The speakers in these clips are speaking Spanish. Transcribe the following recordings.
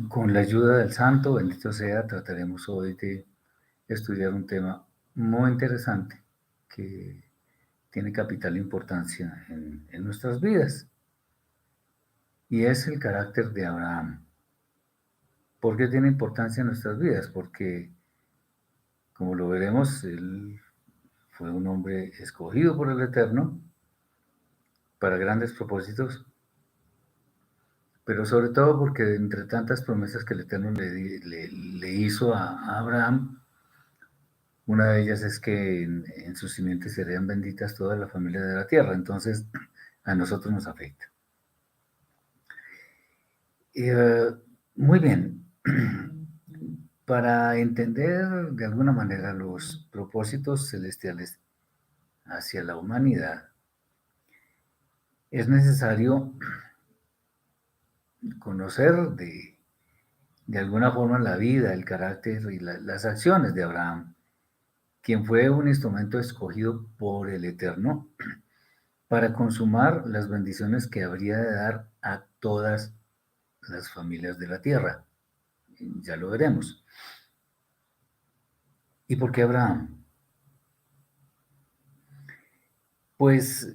Con la ayuda del Santo, bendito sea, trataremos hoy de estudiar un tema muy interesante que tiene capital importancia en nuestras vidas, y es el carácter de Abraham. ¿Por qué tiene importancia en nuestras vidas? Porque, como lo veremos, él fue un hombre escogido por el Eterno para grandes propósitos, pero sobre todo porque entre tantas promesas que el Eterno le hizo a Abraham, una de ellas es que en sus simientes serían benditas toda la familia de la tierra. Entonces, a nosotros nos afecta. Eh, Muy bien. Para entender de alguna manera los propósitos celestiales hacia la humanidad, es necesario conocer de alguna forma la vida, el carácter y las acciones de Abraham, quien fue un instrumento escogido por el Eterno para consumar las bendiciones que habría de dar a todas las familias de la tierra. Ya lo veremos. ¿Y por qué Abraham? Pues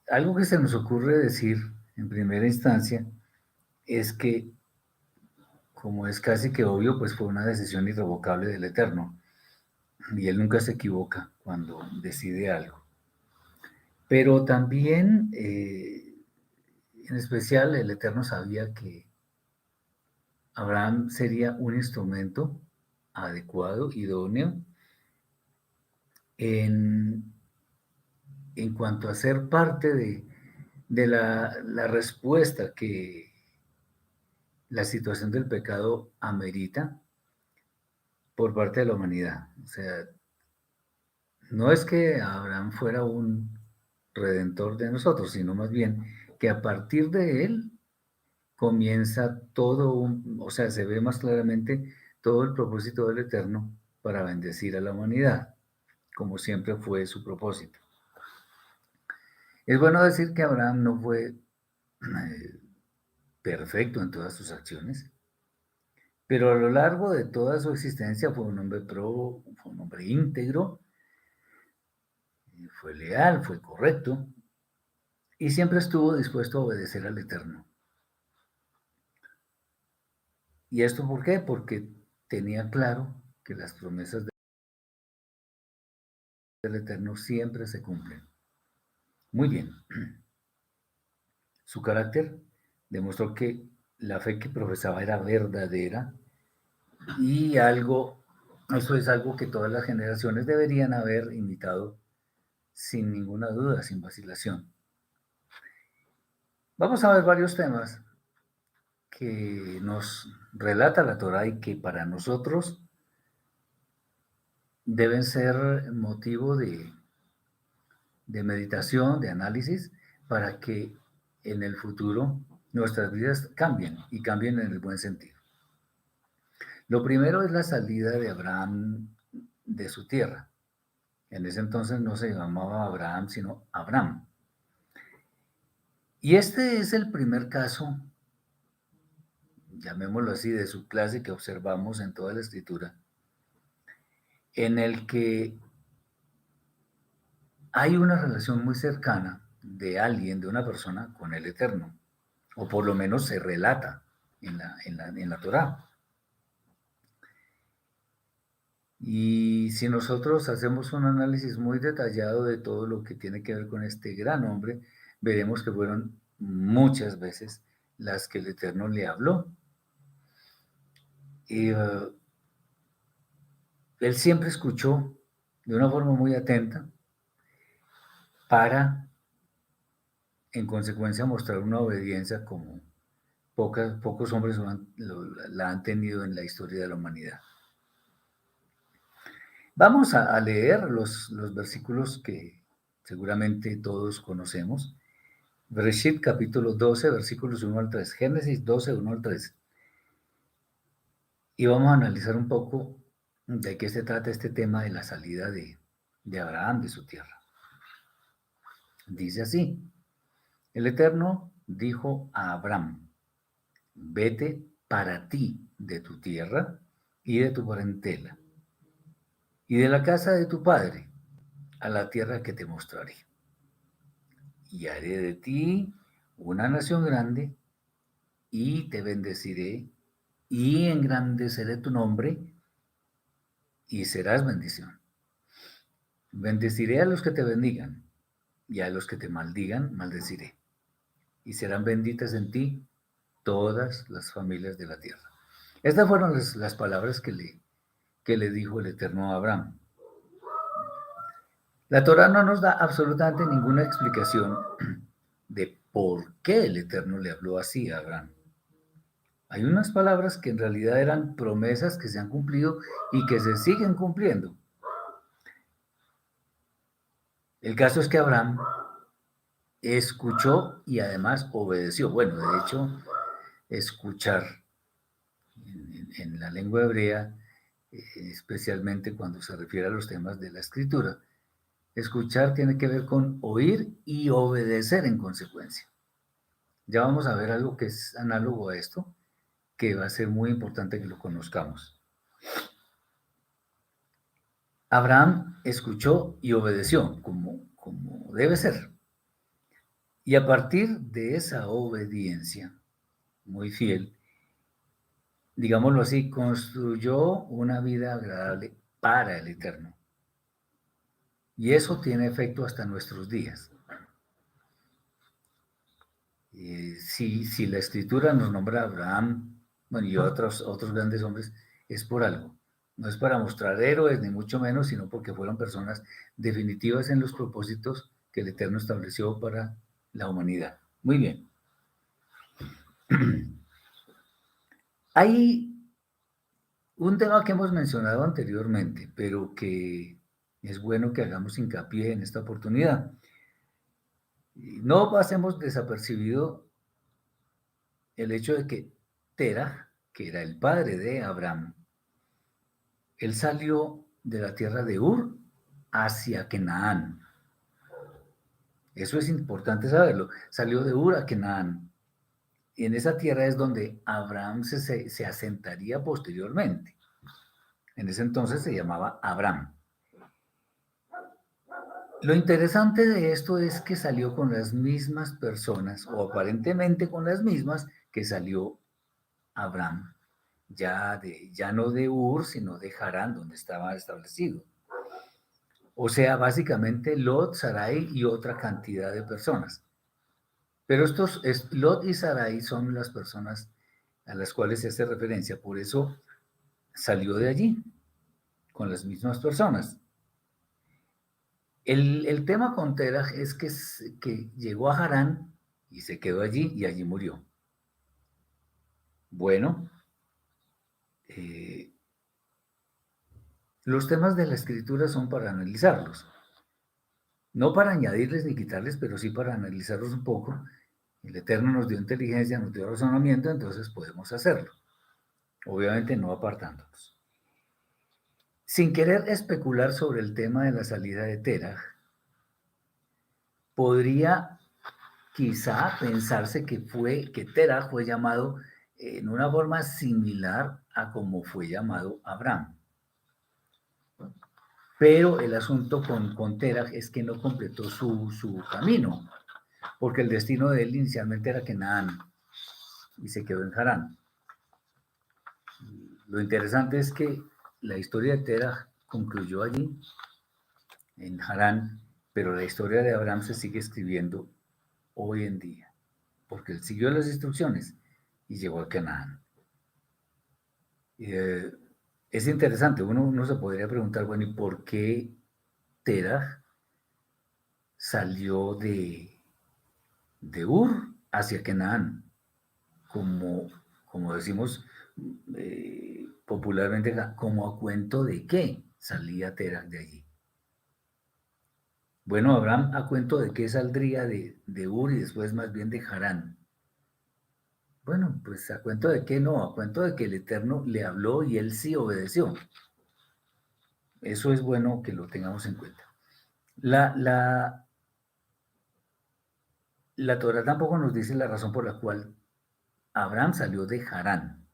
algo que se nos ocurre decir en primera instancia es que, como es casi que obvio, pues fue una decisión irrevocable del Eterno, y él nunca se equivoca cuando decide algo. Pero también, en especial, el Eterno sabía que Abraham sería un instrumento adecuado, idóneo, en, en cuanto a ser parte de la respuesta que la situación del pecado amerita por parte de la humanidad. O sea, no es que Abraham fuera un redentor de nosotros, sino más bien que a partir de él comienza todo o sea, se ve más claramente todo el propósito del Eterno para bendecir a la humanidad, como siempre fue su propósito. Es bueno decir que Abraham no fue perfecto en todas sus acciones, pero a lo largo de toda su existencia fue un hombre fue un hombre íntegro, fue leal, fue correcto, y siempre estuvo dispuesto a obedecer al Eterno. ¿Y esto por qué? Porque tenía claro que las promesas del Eterno siempre se cumplen. Muy bien. Su carácter demostró que la fe que profesaba era verdadera, y eso es algo que todas las generaciones deberían haber imitado sin ninguna duda, sin vacilación. Vamos a ver varios temas que nos relata la Torá y que para nosotros deben ser motivo de meditación, de análisis, para que en el futuro nuestras vidas cambien, y cambien en el buen sentido. Lo primero es la salida de Abraham de su tierra. En ese entonces no se llamaba Abraham, sino Abram. Y este es el primer caso, llamémoslo así, de su clase que observamos en toda la escritura, en el que hay una relación muy cercana de alguien, de una persona, con el Eterno, o por lo menos se relata en la Torá. Y si nosotros hacemos un análisis muy detallado de todo lo que tiene que ver con este gran hombre, veremos que fueron muchas veces las que el Eterno le habló. Y él siempre escuchó de una forma muy atenta para, en consecuencia, mostrar una obediencia como pocos hombres la han tenido en la historia de la humanidad. Vamos a leer los versículos que seguramente todos conocemos. Bereshit capítulo 12, versículos 1 al 3. Génesis 12, 1 al 3. Y vamos a analizar un poco de qué se trata este tema de la salida de Abraham de su tierra. Dice así: el Eterno dijo a Abraham: vete para ti de tu tierra y de tu parentela, y de la casa de tu padre, a la tierra que te mostraré. Y haré de ti una nación grande, y te bendeciré, y engrandeceré tu nombre, y serás bendición. Bendeciré a los que te bendigan, y a los que te maldigan, maldeciré. Y serán benditas en ti todas las familias de la tierra. Estas fueron las palabras que le dijo el Eterno a Abraham. La Torá no nos da absolutamente ninguna explicación de por qué el Eterno le habló así a Abraham. Hay unas palabras que en realidad eran promesas que se han cumplido y que se siguen cumpliendo. El caso es que Abraham escuchó y además obedeció. Bueno, de hecho, escuchar en la lengua hebrea, especialmente cuando se refiere a los temas de la escritura, escuchar tiene que ver con oír y obedecer en consecuencia. Ya vamos a ver algo que es análogo a esto, que va a ser muy importante que lo conozcamos. Abraham escuchó y obedeció, como debe ser. Y a partir de esa obediencia, muy fiel, digámoslo así, construyó una vida agradable para el Eterno. Y eso tiene efecto hasta nuestros días. Si la escritura nos nombra a Abraham, bueno, y otros grandes hombres, es por algo. No es para mostrar héroes, ni mucho menos, sino porque fueron personas definitivas en los propósitos que el Eterno estableció para la humanidad. Muy bien. Hay un tema que hemos mencionado anteriormente, pero que es bueno que hagamos hincapié en esta oportunidad. No pasemos desapercibido el hecho de que Terah, que era el padre de Abraham, él salió de la tierra de Ur hacia Canaán. Eso es importante saberlo. Salió de Ur a Canaán. Y en esa tierra es donde Abraham se asentaría posteriormente. En ese entonces se llamaba Abraham. Lo interesante de esto es que salió con las mismas personas, o aparentemente con las mismas, que salió Abraham, ya no de Ur, sino de Harán, donde estaba establecido. O sea, básicamente Lot, Sarai y otra cantidad de personas. Pero Lot y Sarai son las personas a las cuales se hace referencia, por eso salió de allí, con las mismas personas. El tema con Terah es que llegó a Harán y se quedó allí y allí murió. Bueno, los temas de la escritura son para analizarlos. No para añadirles ni quitarles, pero sí para analizarlos un poco. El Eterno nos dio inteligencia, nos dio razonamiento, entonces podemos hacerlo. Obviamente no apartándonos. Sin querer especular sobre el tema de la salida de Terah, podría quizá pensarse que Terah fue llamado en una forma similar a como fue llamado Abraham. Pero el asunto con Terah es que no completó su camino, porque el destino de él inicialmente era Canaán y se quedó en Harán. Lo interesante es que la historia de Terah concluyó allí, en Harán, pero la historia de Abraham se sigue escribiendo hoy en día, porque él siguió las instrucciones y llegó a Canaán. Es interesante, uno se podría preguntar, bueno, ¿y por qué Terah salió de Ur hacia Canaán? Como decimos popularmente, como a cuento de qué salía Terah de allí. Bueno, Abraham a cuento de qué saldría de Ur y después más bien de Harán. Bueno, pues a cuento de qué no, a cuento de que el Eterno le habló y él sí obedeció. Eso es bueno que lo tengamos en cuenta. La Torah tampoco nos dice la razón por la cual Abraham salió de Harán.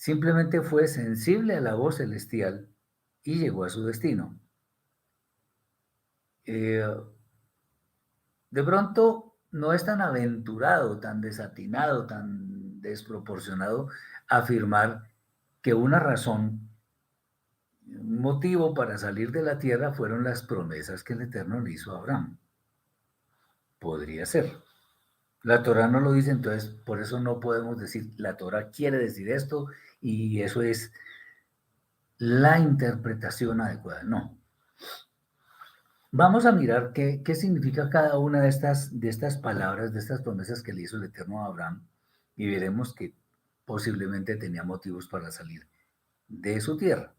simplemente fue sensible a la voz celestial y llegó a su destino. Eh, de pronto no es tan aventurado, tan desatinado, tan desproporcionado afirmar que una razón, un motivo para salir de la tierra fueron las promesas que el Eterno le hizo a Abraham. Podría ser. La Torah no lo dice, entonces por eso no podemos decir, la Torah quiere decir esto y eso es la interpretación adecuada. No. Vamos a mirar qué significa cada una de estas palabras, de estas promesas que le hizo el Eterno a Abraham y veremos que posiblemente tenía motivos para salir de su tierra.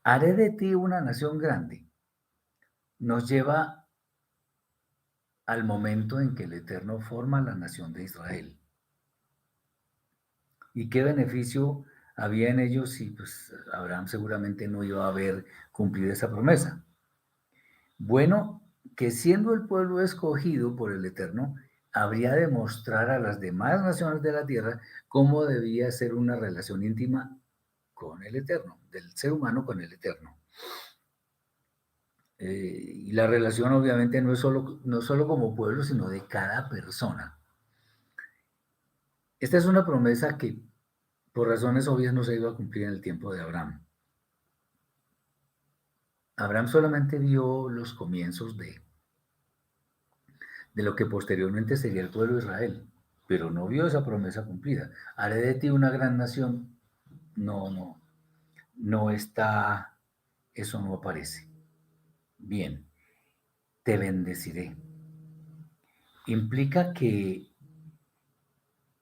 Haré de ti una nación grande. Nos lleva al momento en que el Eterno forma la nación de Israel. ¿Y qué beneficio había en ellos si pues, Abraham seguramente no iba a haber cumplido esa promesa? Bueno, que siendo el pueblo escogido por el Eterno, habría de mostrar a las demás naciones de la tierra cómo debía ser una relación íntima con el Eterno, del ser humano con el Eterno. Y la relación obviamente no solo como pueblo, sino de cada persona. Esta es una promesa que por razones obvias no se iba a cumplir en el tiempo de Abraham. Abraham solamente vio los comienzos de lo que posteriormente sería el pueblo de Israel, pero no vio esa promesa cumplida. Haré de ti una gran nación. No, no, no está, eso no aparece. Bien, te bendeciré. Implica que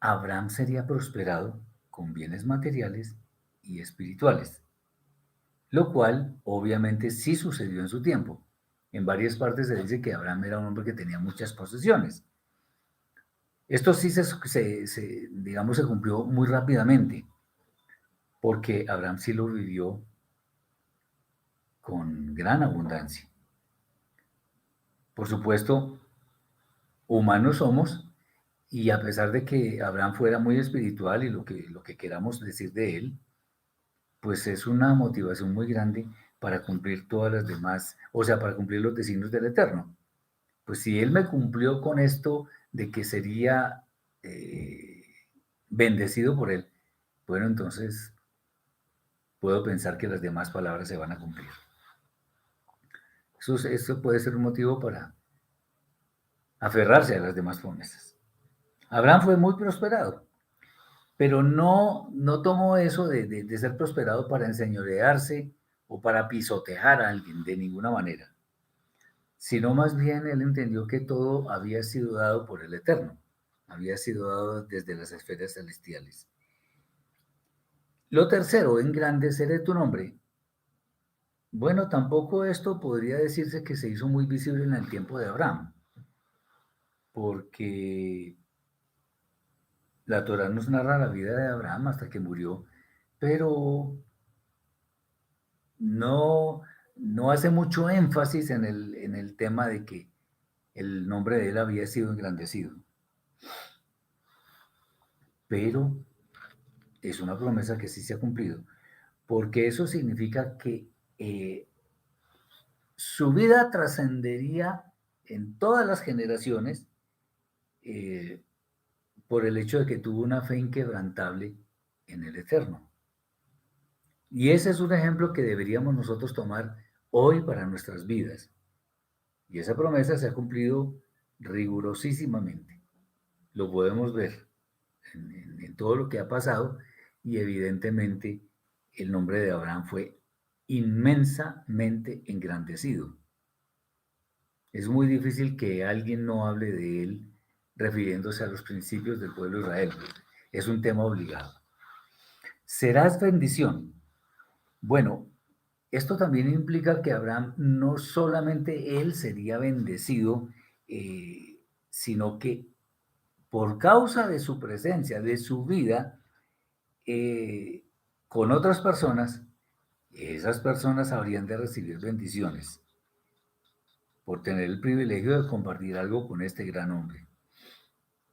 Abraham sería prosperado con bienes materiales y espirituales, lo cual obviamente sí sucedió en su tiempo. En varias partes se dice que Abraham era un hombre que tenía muchas posesiones. Esto sí digamos, se cumplió muy rápidamente, porque Abraham sí lo vivió con gran abundancia. Por supuesto, humanos somos, y a pesar de que Abraham fuera muy espiritual y lo que queramos decir de él, pues es una motivación muy grande para cumplir todas las demás, o sea, para cumplir los designios del Eterno. Pues si él me cumplió con esto de que sería eh, bendecido por él, bueno, entonces puedo pensar que las demás palabras se van a cumplir. Eso puede ser un motivo para aferrarse a las demás promesas. Abraham fue muy prosperado, pero no tomó eso de ser prosperado para enseñorearse o para pisotear a alguien de ninguna manera, sino más bien él entendió que todo había sido dado por el Eterno, había sido dado desde las esferas celestiales. Lo tercero, engrandeceré tu nombre. Bueno, tampoco esto podría decirse que se hizo muy visible en el tiempo de Abraham, porque la Torá nos narra la vida de Abraham hasta que murió, pero no, no hace mucho énfasis en el tema de que el nombre de él había sido engrandecido. Pero es una promesa que sí se ha cumplido, porque eso significa que su vida trascendería en todas las generaciones eh, por el hecho de que tuvo una fe inquebrantable en el Eterno. Y ese es un ejemplo que deberíamos nosotros tomar hoy para nuestras vidas. Y esa promesa se ha cumplido rigurosísimamente. Lo podemos ver en todo lo que ha pasado y evidentemente el nombre de Abraham fue inmensamente engrandecido. Es muy difícil que alguien no hable de él refiriéndose a los principios del pueblo de Israel. Es un tema obligado. Serás bendición. Bueno, esto también implica que Abraham no solamente él sería bendecido, sino que por causa de su presencia, de su vida eh, con otras personas, esas personas habrían de recibir bendiciones por tener el privilegio de compartir algo con este gran hombre.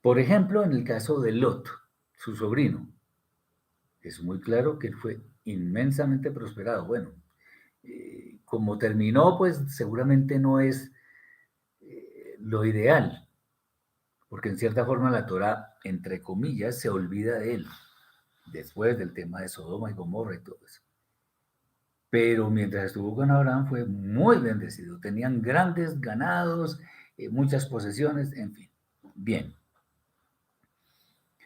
Por ejemplo, en el caso de Lot, su sobrino. es muy claro que él fue inmensamente prosperado. Bueno, como terminó, pues seguramente no es lo ideal, porque en cierta forma la Torá, entre comillas, se olvida de él, después del tema de Sodoma y Gomorra y todo eso. Pero mientras estuvo con Abraham fue muy bendecido, tenían grandes ganados, muchas posesiones, en fin. Bien,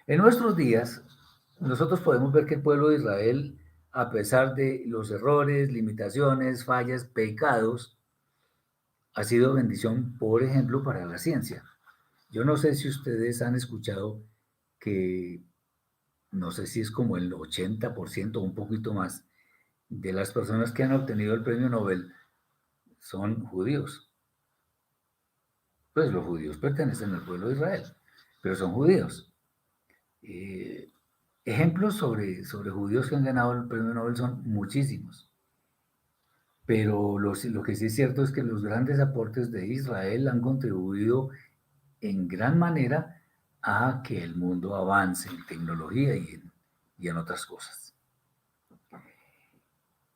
en nuestros días nosotros podemos ver que el pueblo de Israel, a pesar de los errores, limitaciones, fallas, pecados, ha sido bendición, por ejemplo, para la ciencia. Yo no sé si ustedes han escuchado que, no sé si es como el 80% o un poquito más, de las personas que han obtenido el premio Nobel son judíos. Pues los judíos pertenecen al pueblo de Israel, pero son judíos. Eh, Ejemplos sobre judíos que han ganado el premio Nobel son muchísimos. Pero lo que sí es cierto es que los grandes aportes de Israel han contribuido en gran manera a que el mundo avance en tecnología y en otras cosas.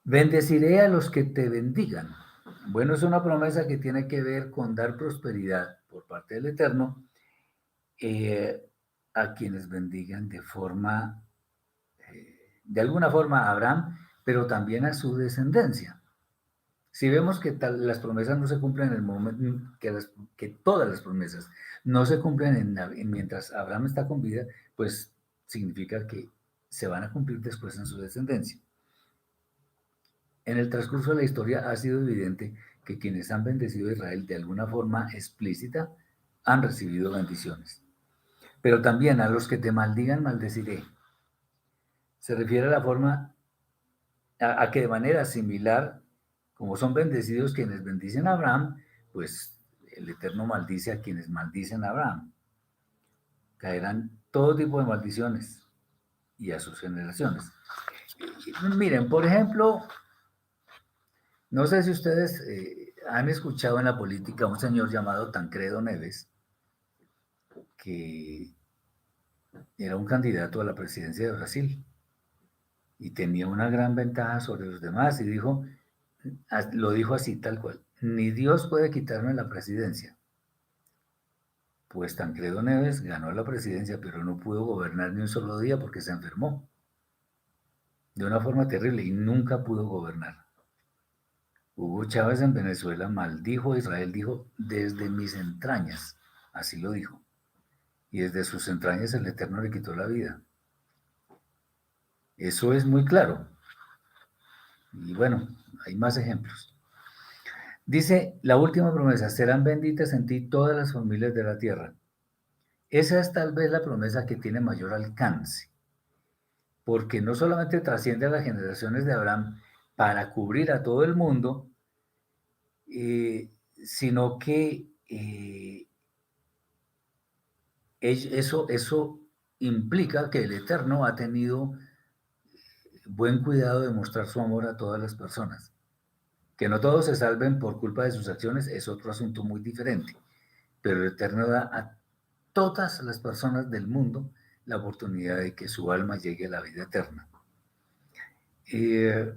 Bendeciré a los que te bendigan. Bueno, es una promesa que tiene que ver con dar prosperidad por parte del Eterno eh, a quienes bendigan de alguna forma a Abraham, pero también a su descendencia. Si vemos que las promesas no se cumplen en el momento, que todas las promesas no se cumplen mientras Abraham está con vida, pues significa que se van a cumplir después en su descendencia. En el transcurso de la historia ha sido evidente que quienes han bendecido a Israel de alguna forma explícita han recibido bendiciones. Pero también a los que te maldigan, maldeciré. Se refiere a la forma, a que de manera similar, como son bendecidos quienes bendicen a Abraham, pues el Eterno maldice a quienes maldicen a Abraham. Caerán todo tipo de maldiciones y a sus generaciones. Miren, por ejemplo, no sé si ustedes han escuchado en la política a un señor llamado Tancredo Neves, que era un candidato a la presidencia de Brasil y tenía una gran ventaja sobre los demás y lo dijo así tal cual, ni Dios puede quitarme la presidencia. Pues Tancredo Neves ganó la presidencia, pero no pudo gobernar ni un solo día porque se enfermó de una forma terrible y nunca pudo gobernar. Hugo Chávez en Venezuela maldijo a Israel, dijo, desde mis entrañas, así lo dijo, y desde sus entrañas el Eterno le quitó la vida. Eso es muy claro. Y bueno, hay más ejemplos. Dice la última promesa, serán benditas en ti todas las familias de la tierra. Esa es tal vez la promesa que tiene mayor alcance, porque no solamente trasciende a las generaciones de Abraham para cubrir a todo el mundo, sino que eso implica que el Eterno ha tenido buen cuidado de mostrar su amor a todas las personas. Que no todos se salven por culpa de sus acciones es otro asunto muy diferente, pero el Eterno da a todas las personas del mundo la oportunidad de que su alma llegue a la vida eterna. Eh,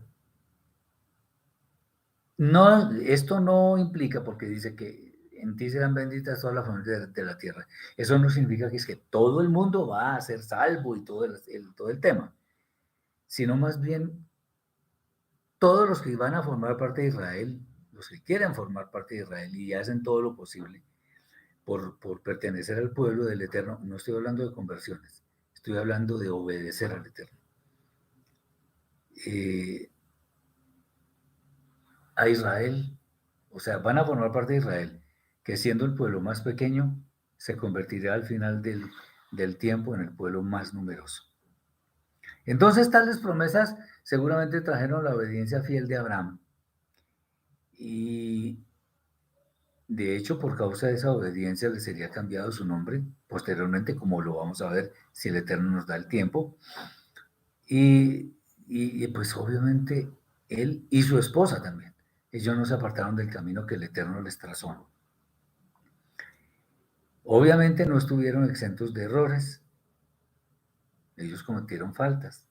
no, esto no implica, porque dice que en ti serán benditas todas las familias de la tierra. Eso no significa que es que todo el mundo va a ser salvo y todo el tema, sino más bien todos los que van a formar parte de Israel, los que quieren formar parte de Israel y hacen todo lo posible por pertenecer al pueblo del Eterno, no estoy hablando de conversiones, estoy hablando de obedecer al Eterno. Eh, a Israel, o sea, van a formar parte de Israel, que siendo el pueblo más pequeño, se convertirá al final del tiempo en el pueblo más numeroso. Entonces, tales promesas seguramente trajeron la obediencia fiel de Abraham. Y de hecho, por causa de esa obediencia le sería cambiado su nombre posteriormente, como lo vamos a ver si el Eterno nos da el tiempo. Y pues obviamente él y su esposa también. Ellos no se apartaron del camino que el Eterno les trazó. Obviamente no estuvieron exentos de errores. Ellos cometieron faltas.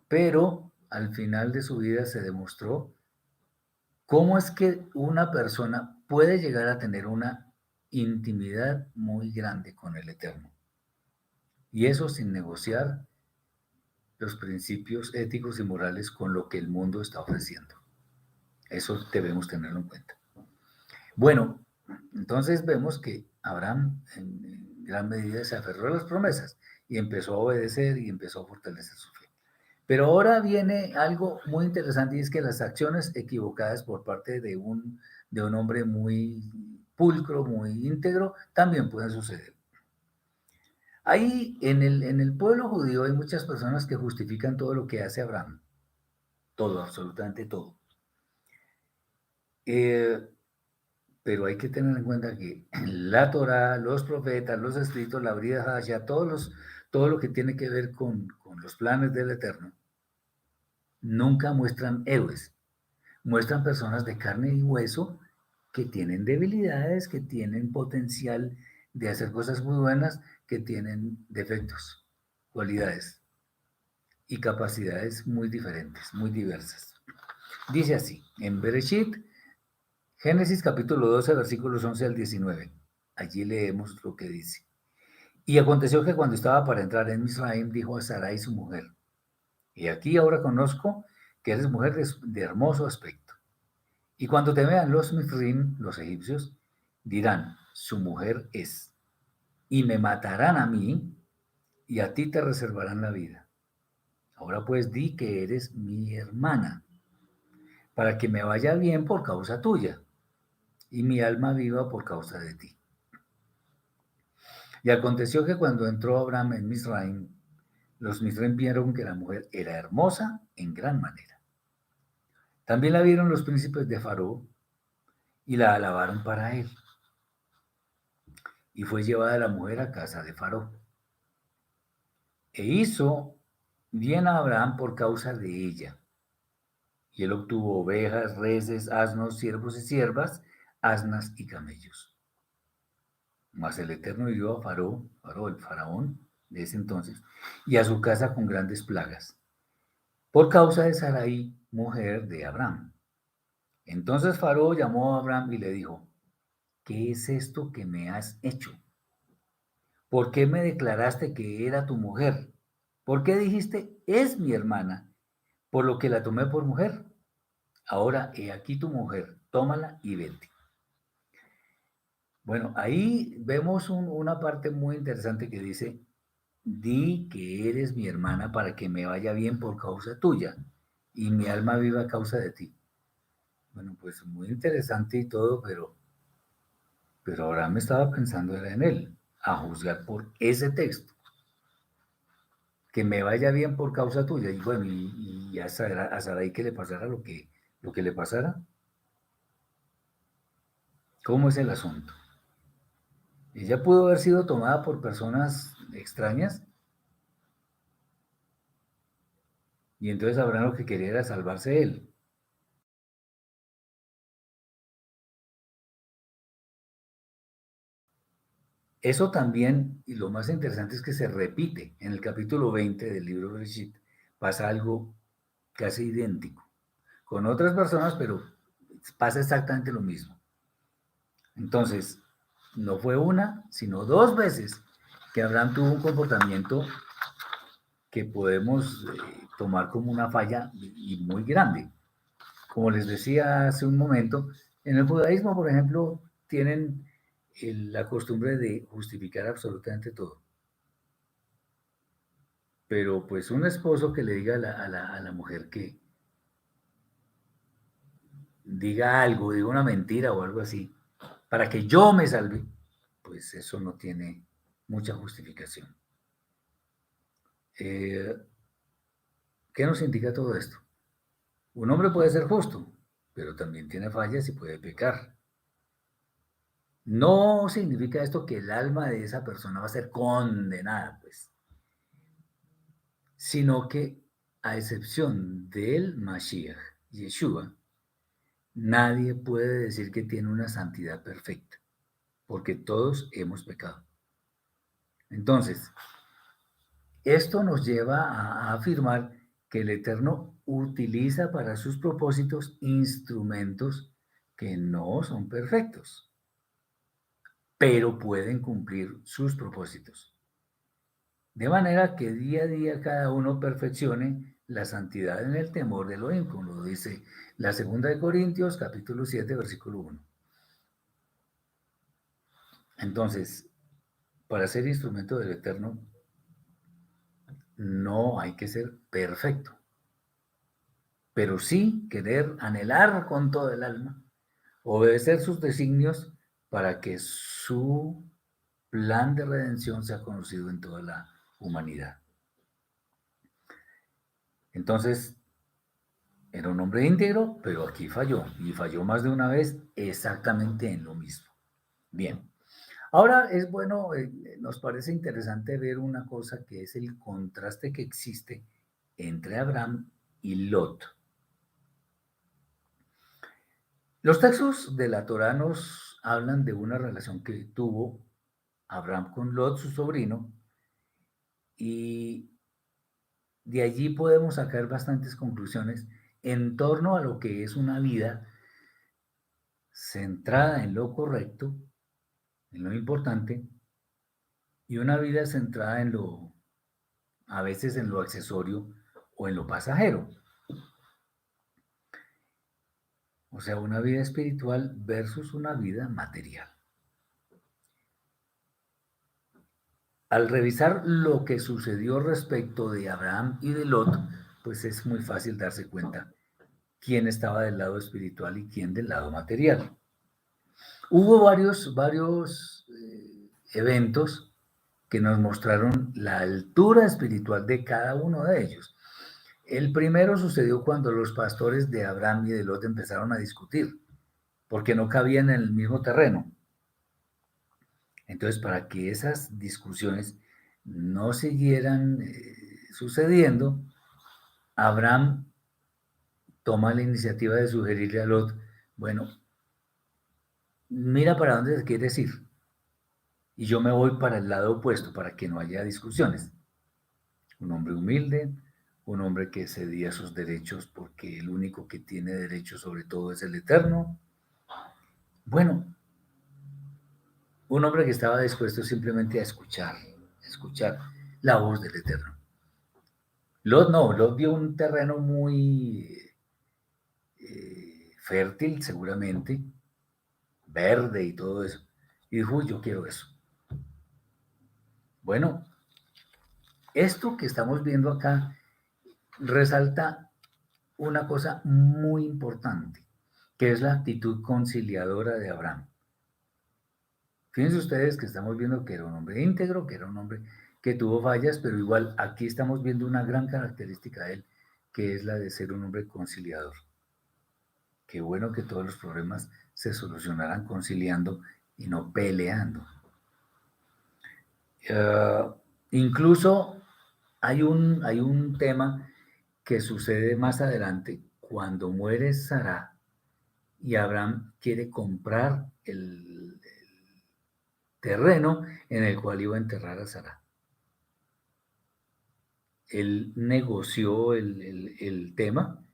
pero al final de su vida se demostró cómo es que una persona puede llegar a tener una intimidad muy grande con el Eterno. Y eso sin negociar los principios éticos y morales con lo que el mundo está ofreciendo. Eso debemos tenerlo en cuenta. Bueno, entonces vemos que Abraham en gran medida se aferró a las promesas y empezó a obedecer y empezó a fortalecer su fe. Pero ahora viene algo muy interesante y es que las acciones equivocadas por parte de un hombre muy pulcro, muy íntegro, también pueden suceder. Ahí en el pueblo judío hay muchas personas que justifican todo lo que hace Abraham, todo, absolutamente todo. Eh, pero hay que tener en cuenta que la Torá, los profetas, los escritos, la Brit Hadashah, todo lo que tiene que ver con los planes del Eterno, nunca muestran héroes, muestran personas de carne y hueso que tienen debilidades, que tienen potencial de hacer cosas muy buenas, que tienen defectos, cualidades y capacidades muy diferentes, muy diversas. Dice así, en Bereshit, Génesis capítulo 12, versículos 11 al 19. Allí leemos lo que dice. Y aconteció que cuando estaba para entrar en Misraim, dijo a Sarai su mujer, y aquí ahora conozco que eres mujer de hermoso aspecto. Y cuando te vean los Mifrim, los egipcios, dirán, su mujer es, y me matarán a mí, y a ti te reservarán la vida. Ahora pues di que eres mi hermana, para que me vaya bien por causa tuya, y mi alma viva por causa de ti. Y aconteció que cuando entró Abraham en Misraim, los Misraim vieron que la mujer era hermosa en gran manera. También la vieron los príncipes de Faraón y la alabaron para él. Y fue llevada la mujer a casa de Faraón. E hizo bien a Abraham por causa de ella. Y él obtuvo ovejas, reses, asnos, siervos y siervas, asnas y camellos. Mas el Eterno hirió a el faraón de ese entonces, y a su casa con grandes plagas, por causa de Sarai, mujer de Abraham. Entonces Faraón llamó a Abraham y le dijo, ¿qué es esto que me has hecho? ¿Por qué me declaraste que era tu mujer? ¿Por qué dijiste, es mi hermana, por lo que la tomé por mujer? Ahora he aquí tu mujer, tómala y vete. Bueno, ahí vemos una parte muy interesante que dice, di que eres mi hermana para que me vaya bien por causa tuya y mi alma viva a causa de ti. Bueno, pues muy interesante y todo, pero ahora me estaba pensando era en él, a juzgar por ese texto, que me vaya bien por causa tuya. Y bueno, y a Sarai que le pasara lo que le pasara. ¿Cómo es el asunto? Ella pudo haber sido tomada por personas extrañas y entonces Abraham lo que quería era salvarse él. Eso también, y lo más interesante es que se repite en el capítulo 20 del libro de Bereshit, pasa algo casi idéntico, con otras personas, pero pasa exactamente lo mismo. Entonces, no fue una, sino dos veces que Abraham tuvo un comportamiento que podemos tomar como una falla y muy grande. Como les decía hace un momento, en el judaísmo, por ejemplo, tienen la costumbre de justificar absolutamente todo. Pero pues un esposo que le diga a la mujer que diga algo, diga una mentira o algo así, para que yo me salve, pues eso no tiene mucha justificación. Eh, ¿Qué nos indica todo esto? Un hombre puede ser justo, pero también tiene fallas y puede pecar. No significa esto que el alma de esa persona va a ser condenada, pues, sino que a excepción del Mashiach, Yeshua, nadie puede decir que tiene una santidad perfecta, porque todos hemos pecado. Entonces, esto nos lleva a afirmar que el Eterno utiliza para sus propósitos instrumentos que no son perfectos, pero pueden cumplir sus propósitos. De manera que día a día cada uno perfeccione la santidad en el temor de Elohim, como lo dice la segunda de Corintios, capítulo 7, versículo 1. Entonces, para ser instrumento del Eterno, no hay que ser perfecto, pero sí querer anhelar con todo el alma, obedecer sus designios para que su plan de redención sea conocido en toda la humanidad. Entonces, era un hombre íntegro, pero aquí falló, y falló más de una vez exactamente en lo mismo. Bien, ahora es bueno, nos parece interesante ver una cosa que es el contraste que existe entre Abraham y Lot. Los textos de la Torá nos hablan de una relación que tuvo Abraham con Lot, su sobrino, y de allí podemos sacar bastantes conclusiones en torno a lo que es una vida centrada en lo correcto, en lo importante, y una vida centrada en lo, a veces en lo accesorio o en lo pasajero. O sea, una vida espiritual versus una vida material. Al revisar lo que sucedió respecto de Abraham y de Lot, pues es muy fácil darse cuenta quién estaba del lado espiritual y quién del lado material. Hubo varios eventos que nos mostraron la altura espiritual de cada uno de ellos. El primero sucedió cuando los pastores de Abraham y de Lot empezaron a discutir, porque no cabían en el mismo terreno. Entonces, para que esas discusiones no siguieran sucediendo, Abraham toma la iniciativa de sugerirle a Lot, bueno, mira para dónde te quieres ir, y yo me voy para el lado opuesto para que no haya discusiones. Un hombre humilde, un hombre que cedía sus derechos porque el único que tiene derechos sobre todo es el Eterno. Bueno, un hombre que estaba dispuesto simplemente a escuchar la voz del Eterno. Lot no, Lot vio un terreno muy fértil seguramente, verde y todo eso, y dijo, "Uy, yo quiero eso". Bueno, esto que estamos viendo acá resalta una cosa muy importante, que es la actitud conciliadora de Abraham. Fíjense ustedes que estamos viendo que era un hombre íntegro, que era un hombre que tuvo fallas, pero igual aquí estamos viendo una gran característica de él, que es la de ser un hombre conciliador. Qué bueno que todos los problemas se solucionaran conciliando y no peleando. Incluso hay un tema que sucede más adelante cuando muere Sara y Abraham quiere comprar el terreno en el cual iba a enterrar a Sara. Él negoció el tema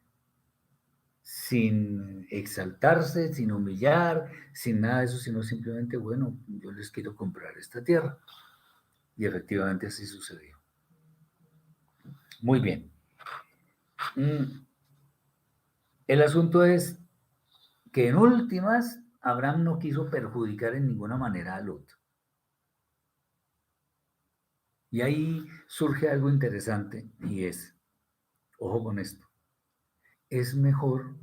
sin exaltarse, sin humillar, sin nada de eso, sino simplemente, bueno, yo les quiero comprar esta tierra. Y efectivamente así sucedió. Muy bien. El asunto es que en últimas, Abraham no quiso perjudicar en ninguna manera a Lot. Y ahí surge algo interesante y es, ojo con esto, es mejor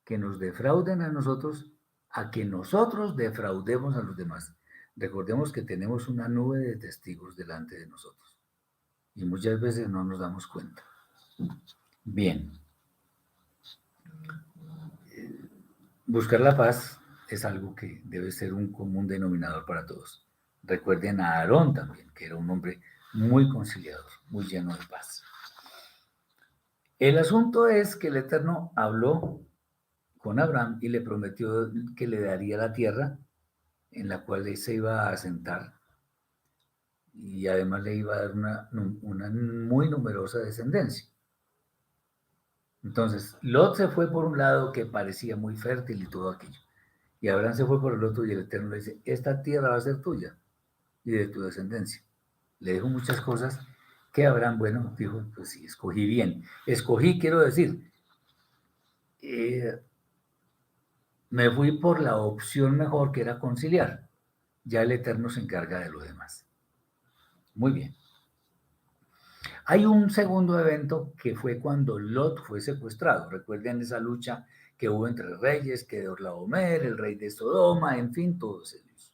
que nos defrauden a nosotros a que nosotros defraudemos a los demás. Recordemos que tenemos una nube de testigos delante de nosotros y muchas veces no nos damos cuenta. Bien, buscar la paz es algo que debe ser un común denominador para todos. Recuerden a Aarón también, que era un hombre muy conciliador, muy lleno de paz. El asunto es que el Eterno habló con Abraham y le prometió que le daría la tierra en la cual él se iba a asentar y además le iba a dar una muy numerosa descendencia. Entonces, Lot se fue por un lado que parecía muy fértil y todo aquello. Y Abraham se fue por el otro y el Eterno le dice, esta tierra va a ser tuya y de tu descendencia. Le dijo muchas cosas que Abraham, bueno, dijo, pues sí, escogí bien. Escogí, quiero decir, eh, me fui por la opción mejor que era conciliar. Ya el Eterno se encarga de lo demás. Muy bien. Hay un segundo evento que fue cuando Lot fue secuestrado. Recuerden esa lucha que hubo entre reyes, que Dorlaomer, el rey de Sodoma, en fin, todos ellos.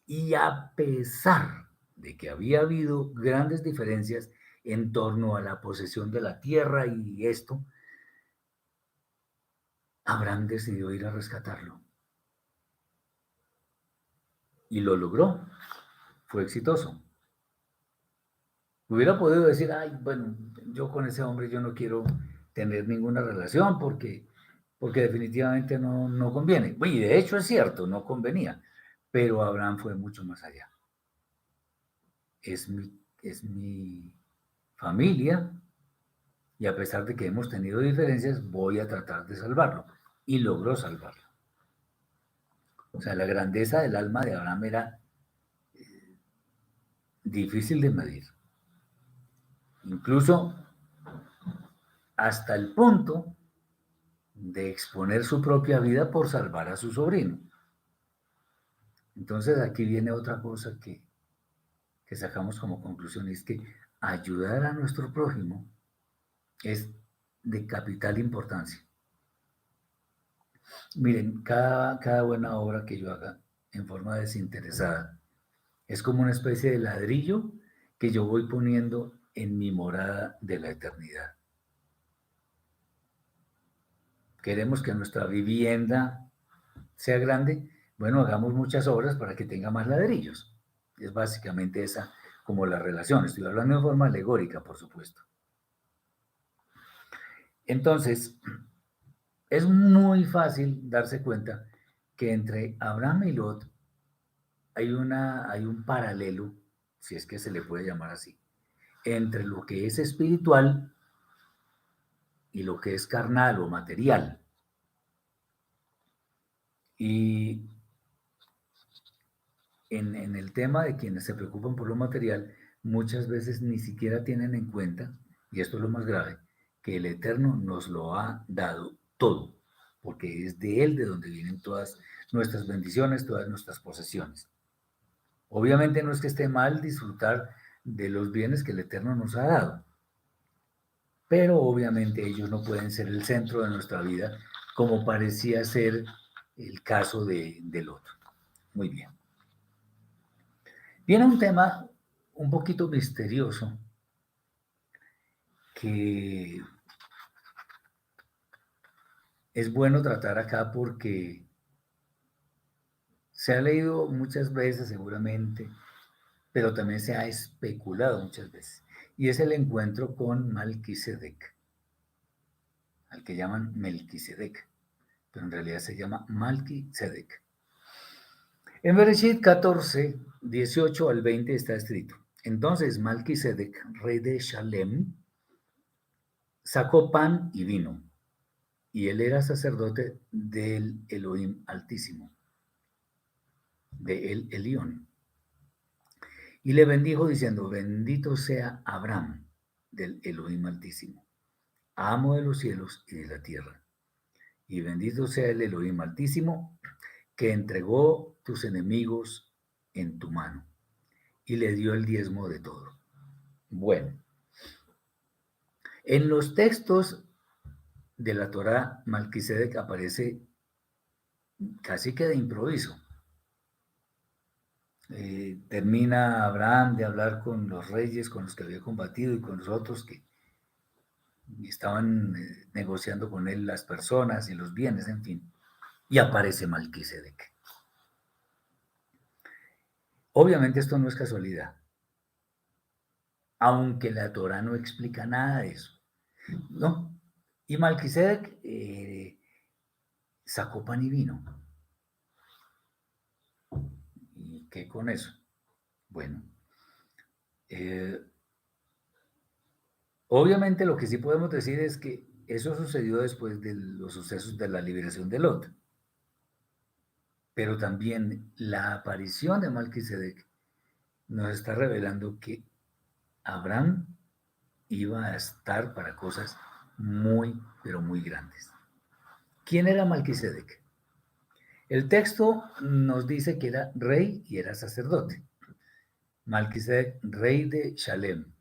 Y a pesar de que había habido grandes diferencias en torno a la posesión de la tierra y esto, Abraham decidió ir a rescatarlo. Y lo logró. Fue exitoso. Hubiera podido decir, ay, bueno, yo con ese hombre yo no quiero tener ninguna relación porque definitivamente no conviene. Y de hecho es cierto, no convenía, pero Abraham fue mucho más allá. Es mi familia y a pesar de que hemos tenido diferencias, voy a tratar de salvarlo. Y logró salvarlo. O sea, la grandeza del alma de Abraham era difícil de medir. Incluso hasta el punto de exponer su propia vida por salvar a su sobrino. Entonces aquí viene otra cosa que sacamos como conclusión, es que ayudar a nuestro prójimo es de capital importancia. Miren, cada buena obra que yo haga en forma desinteresada es como una especie de ladrillo que yo voy poniendo en mi morada de la eternidad. Queremos que nuestra vivienda sea grande, bueno, hagamos muchas obras para que tenga más ladrillos. Es básicamente esa como la relación. Estoy hablando de forma alegórica, por supuesto. Entonces, es muy fácil darse cuenta que entre Abraham y Lot hay un paralelo, si es que se le puede llamar así, entre lo que es espiritual y lo que es carnal o material. Y en el tema de quienes se preocupan por lo material, muchas veces ni siquiera tienen en cuenta, y esto es lo más grave, que el Eterno nos lo ha dado todo, porque es de Él de donde vienen todas nuestras bendiciones, todas nuestras posesiones. Obviamente no es que esté mal disfrutar de los bienes que el Eterno nos ha dado, pero obviamente ellos no pueden ser el centro de nuestra vida como parecía ser el caso del otro. Muy bien. Viene un tema un poquito misterioso que es bueno tratar acá porque se ha leído muchas veces seguramente, pero también se ha especulado muchas veces. Y es el encuentro con Malquisedec, al que llaman Melquisedec, pero en realidad se llama Malquisedec. En Bereshit 14, 18 al 20 está escrito: entonces Malquisedec, rey de Shalem, sacó pan y vino, y él era sacerdote del Elohim Altísimo, de El Elión. Y le bendijo diciendo: bendito sea Abraham del Elohim Altísimo, amo de los cielos y de la tierra. Y bendito sea el Elohim Altísimo, que entregó tus enemigos en tu mano y le dio el diezmo de todo. Bueno, en los textos de la Torá, Malquisedec aparece casi que de improviso. Termina Abraham de hablar con los reyes con los que había combatido y con los otros que estaban negociando con él las personas y los bienes, en fin, y aparece Malquisedec. Obviamente esto no es casualidad, aunque la Torah no explica nada de eso, ¿no? Y Malquisedec sacó pan y vino. ¿Y qué con eso? Bueno, eh, Obviamente lo que sí podemos decir es que eso sucedió después de los sucesos de la liberación de Lot, pero también la aparición de Melquisedec nos está revelando que Abraham iba a estar para cosas muy, pero muy grandes. ¿Quién era Melquisedec? El texto nos dice que era rey y era sacerdote. Melquisedec, rey de Shalem,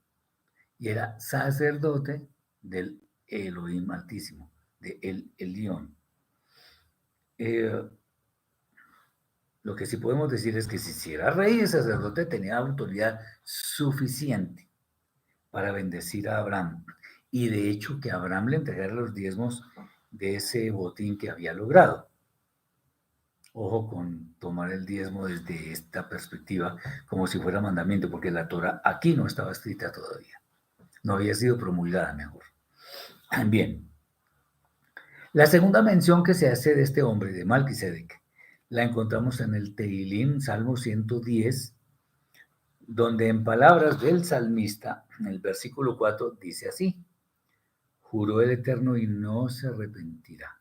y era sacerdote del Elohim Altísimo, de El Elión. Lo que sí podemos decir es que si era rey y sacerdote tenía autoridad suficiente para bendecir a Abraham. Y de hecho que Abraham le entregara los diezmos de ese botín que había logrado. Ojo con tomar el diezmo desde esta perspectiva como si fuera mandamiento, porque la Torah aquí no estaba escrita todavía. No había sido promulgada, mejor. Bien. La segunda mención que se hace de este hombre, de Melquisedec, la encontramos en el Tehilim, Salmo 110, donde en palabras del salmista, en el versículo 4, dice así: juró el Eterno y no se arrepentirá.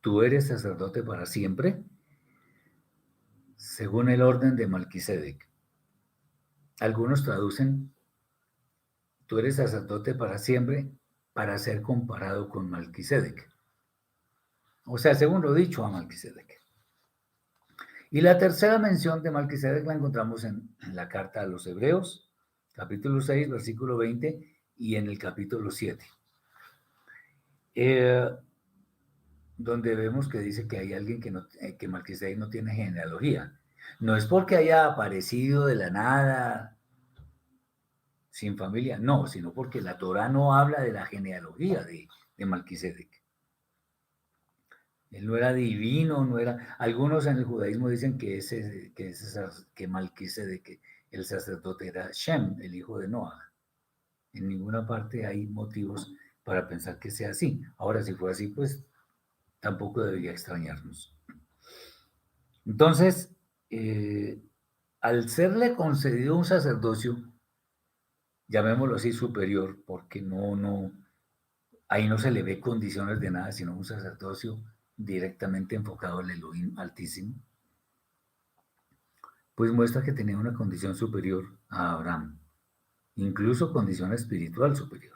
Tú eres sacerdote para siempre, según el orden de Melquisedec. Algunos traducen, tú eres sacerdote para siempre, para ser comparado con Melquisedec. O sea, según lo dicho a Melquisedec. Y la tercera mención de Melquisedec la encontramos en la carta a los Hebreos, capítulo 6, versículo 20, y en el capítulo 7. Donde vemos que dice que hay alguien que Melquisedec no tiene genealogía. No es porque haya aparecido de la nada, sin familia, no, sino porque la Torah no habla de la genealogía de Melquisedec. Él no era divino, no era. Algunos en el judaísmo dicen que Melquisedec, el sacerdote, era Shem, el hijo de Noah. En ninguna parte hay motivos para pensar que sea así. Ahora, si fue así, pues tampoco debería extrañarnos. Entonces, al serle concedido un sacerdocio, llamémoslo así, superior, porque ahí no se le ve condiciones de nada, sino un sacerdocio directamente enfocado al Elohim Altísimo, pues muestra que tenía una condición superior a Abraham, incluso condición espiritual superior.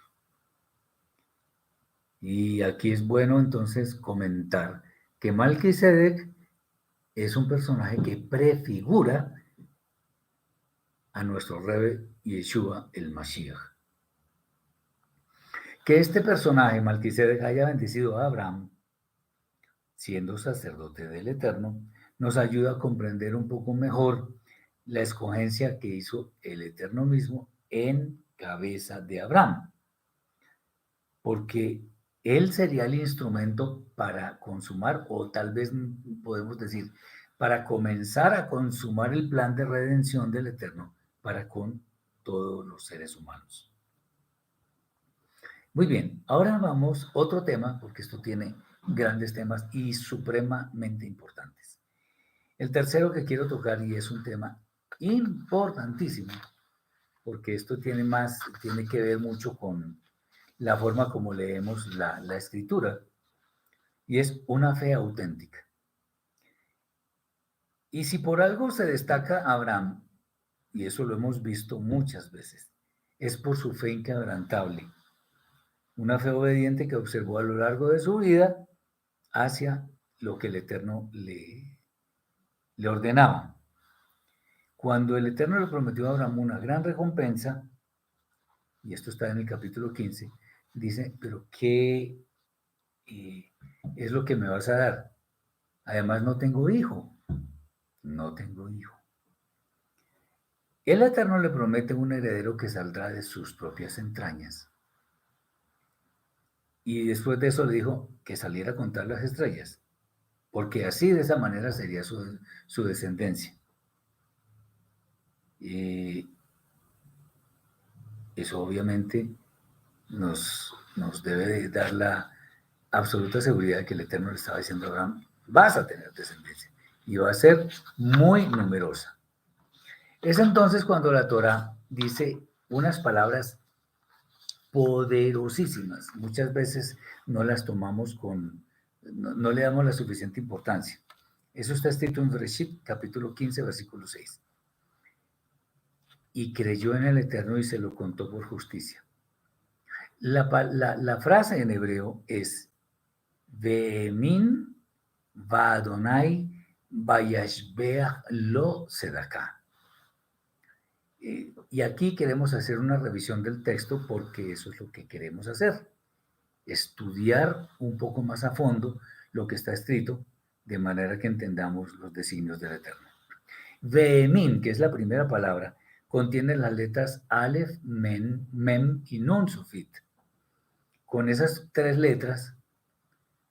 Y aquí es bueno entonces comentar que Melquisedec es un personaje que prefigura a nuestro Rebbe Yeshua el Mashiach. Que este personaje, Melquisedec, haya bendecido a Abraham, siendo sacerdote del Eterno, nos ayuda a comprender un poco mejor la escogencia que hizo el Eterno mismo en cabeza de Abraham, porque él sería el instrumento para consumar, o tal vez podemos decir, para comenzar a consumar el plan de redención del Eterno para con todos los seres humanos. Muy bien, ahora vamos a otro tema, porque esto tiene grandes temas y supremamente importantes. El tercero que quiero tocar, y es un tema importantísimo, porque esto tiene que ver mucho con la forma como leemos la escritura, y es una fe auténtica. Y si por algo se destaca Abraham, y eso lo hemos visto muchas veces, es por su fe inquebrantable, una fe obediente que observó a lo largo de su vida hacia lo que el Eterno le ordenaba. Cuando el Eterno le prometió a Abraham una gran recompensa, y esto está en el capítulo 15, dice, pero ¿qué es lo que me vas a dar? Además no tengo hijo, no tengo hijo. El Eterno le promete un heredero que saldrá de sus propias entrañas. Y después de eso le dijo que saliera a contar las estrellas, porque así de esa manera sería su descendencia. Y eso obviamente nos debe de dar la absoluta seguridad de que el Eterno le estaba diciendo a Abraham, vas a tener descendencia y va a ser muy numerosa. Es entonces cuando la Torah dice unas palabras poderosísimas. Muchas veces no las tomamos no le damos la suficiente importancia. Eso está escrito en Bereshit, capítulo 15, versículo 6. Y creyó en el Eterno y se lo contó por justicia. La frase en hebreo es Ve'emin va'adonai vayashbeach lo sedaká. Y aquí queremos hacer una revisión del texto porque eso es lo que queremos hacer. Estudiar un poco más a fondo lo que está escrito de manera que entendamos los designios del Eterno. Ve'emin, que es la primera palabra, contiene las letras Aleph, Men, Mem y Nun Sofit. Con esas tres letras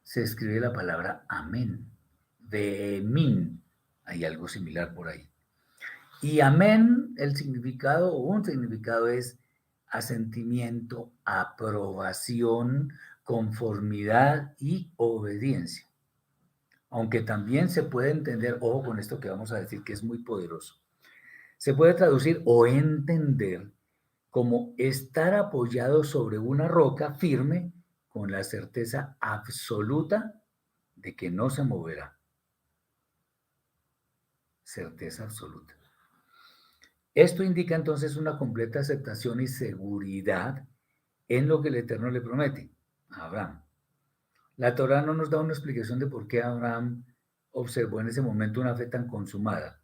se escribe la palabra amén. Ve'emin, hay algo similar por ahí. Y amén, el significado o un significado es asentimiento, aprobación, conformidad y obediencia. Aunque también se puede entender, ojo con esto que vamos a decir que es muy poderoso, se puede traducir o entender como estar apoyado sobre una roca firme con la certeza absoluta de que no se moverá. Certeza absoluta. Esto indica entonces una completa aceptación y seguridad en lo que el Eterno le promete a Abraham. La Torá no nos da una explicación de por qué Abraham observó en ese momento una fe tan consumada,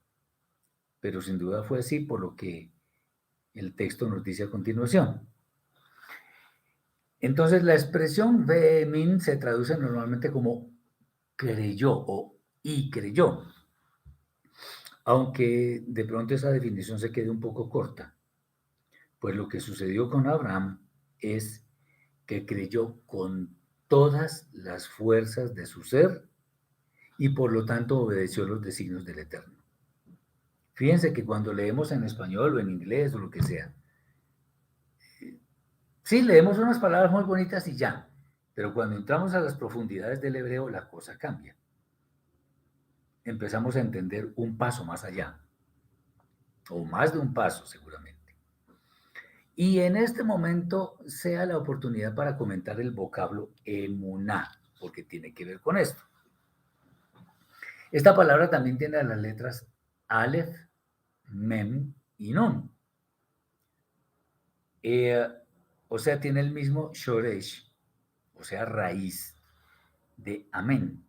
pero sin duda fue así por lo que el texto nos dice a continuación. Entonces la expresión ve'emin se traduce normalmente como creyó o y creyó, aunque de pronto esa definición se quede un poco corta, pues lo que sucedió con Abraham es que creyó con todas las fuerzas de su ser y por lo tanto obedeció los designios del Eterno. Fíjense que cuando leemos en español o en inglés o lo que sea, sí, leemos unas palabras muy bonitas y ya, pero cuando entramos a las profundidades del hebreo la cosa cambia. Empezamos a entender un paso más allá, o más de un paso seguramente. Y en este momento sea la oportunidad para comentar el vocablo emuná, porque tiene que ver con esto. Esta palabra también tiene las letras Aleph, Mem y Nun. O sea, tiene el mismo Shoresh, o sea, raíz de Amén.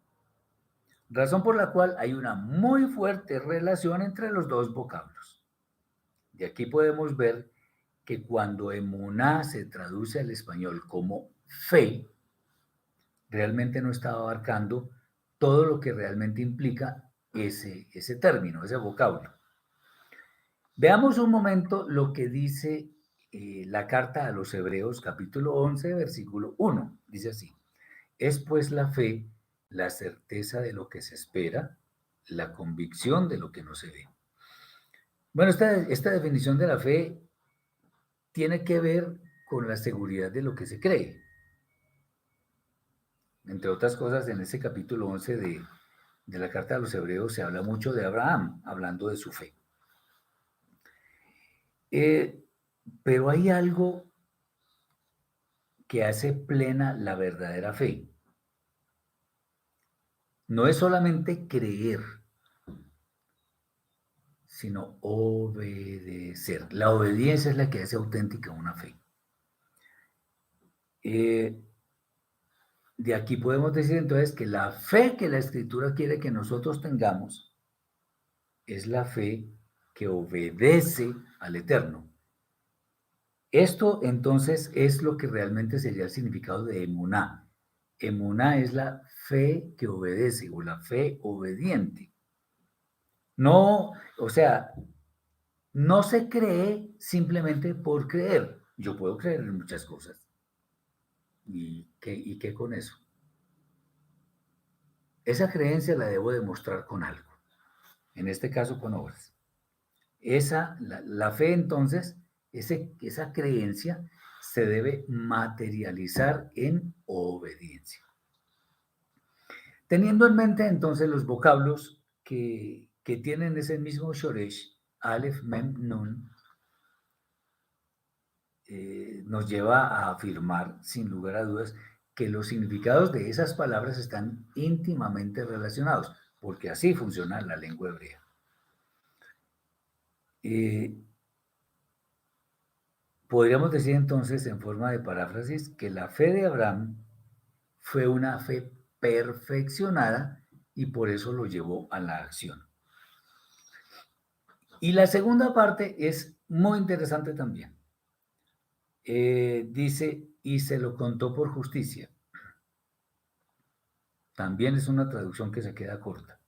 Razón por la cual hay una muy fuerte relación entre los dos vocablos. De aquí podemos ver que cuando emuná se traduce al español como fe, realmente no está abarcando todo lo que realmente implica ese término, ese vocablo. Veamos un momento lo que dice la carta a los Hebreos, capítulo 11, versículo 1. Dice así, es pues la fe, la certeza de lo que se espera, la convicción de lo que no se ve. Bueno, esta definición de la fe tiene que ver con la seguridad de lo que se cree. Entre otras cosas, en ese capítulo 11 de la carta a los Hebreos se habla mucho de Abraham, hablando de su fe. Pero hay algo que hace plena la verdadera fe. No es solamente creer, sino obedecer. La obediencia es la que hace auténtica una fe. De aquí podemos decir entonces que la fe que la Escritura quiere que nosotros tengamos es la fe que obedece al Eterno. Esto entonces es lo que realmente sería el significado de emuná. Emuná es la fe que obedece o la fe obediente. No, o sea, no se cree simplemente por creer. Yo puedo creer en muchas cosas. ¿Y qué con eso? Esa creencia la debo demostrar con algo. En este caso con obras. La fe entonces, esa creencia se debe materializar en obediencia. Teniendo en mente entonces los vocablos que tienen ese mismo Shoresh, Aleph, Mem, Nun, nos lleva a afirmar, sin lugar a dudas, que los significados de esas palabras están íntimamente relacionados, porque así funciona la lengua hebrea. Podríamos decir entonces, en forma de paráfrasis, que la fe de Abraham fue una fe perfeccionada y por eso lo llevó a la acción. Y la segunda parte es muy interesante también. Dice, y se lo contó por justicia. También es una traducción que se queda corta,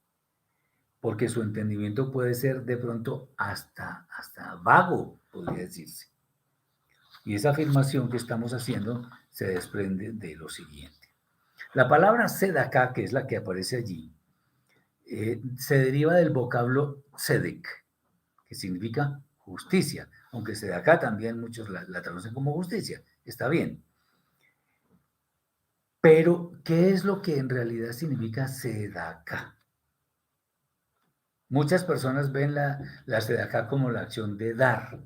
porque su entendimiento puede ser de pronto hasta vago, podría decirse. Y esa afirmación que estamos haciendo se desprende de lo siguiente. La palabra sedaká, que es la que aparece allí, se deriva del vocablo sedek, que significa justicia, aunque sedaká también muchos la traducen como justicia, está bien. Pero, ¿qué es lo que en realidad significa sedaká? Muchas personas ven la sedaká como la acción de dar,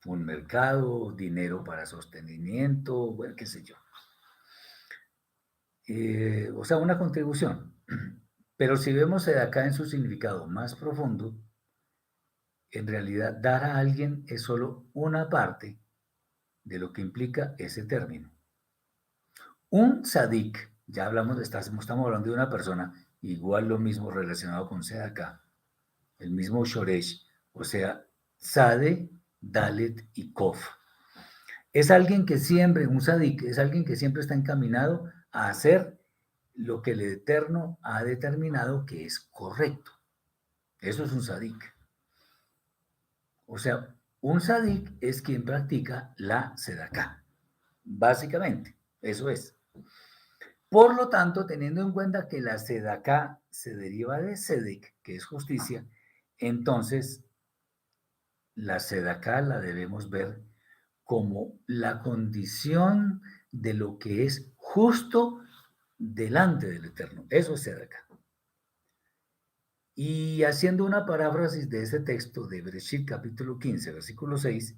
un mercado, dinero para sostenimiento, bueno, qué sé yo. O sea, una contribución. Pero si vemos acá en su significado más profundo, en realidad dar a alguien es solo una parte de lo que implica ese término. Un sadik, ya hablamos estamos hablando de una persona, igual lo mismo relacionado con sedaka, el mismo shoresh, o sea, sade, dalet y kof. Es alguien que siempre, un sadik, es alguien que siempre está encaminado a hacer lo que el Eterno ha determinado que es correcto. Eso es un sadik. O sea, un sadik es quien practica la sedaká. Básicamente, eso es. Por lo tanto, teniendo en cuenta que la sedaká se deriva de sedek, que es justicia, entonces la sedaká la debemos ver como la condición de lo que es justo delante del Eterno. Eso es sedaká. Y haciendo una paráfrasis de ese texto de Bereshit capítulo 15, versículo 6,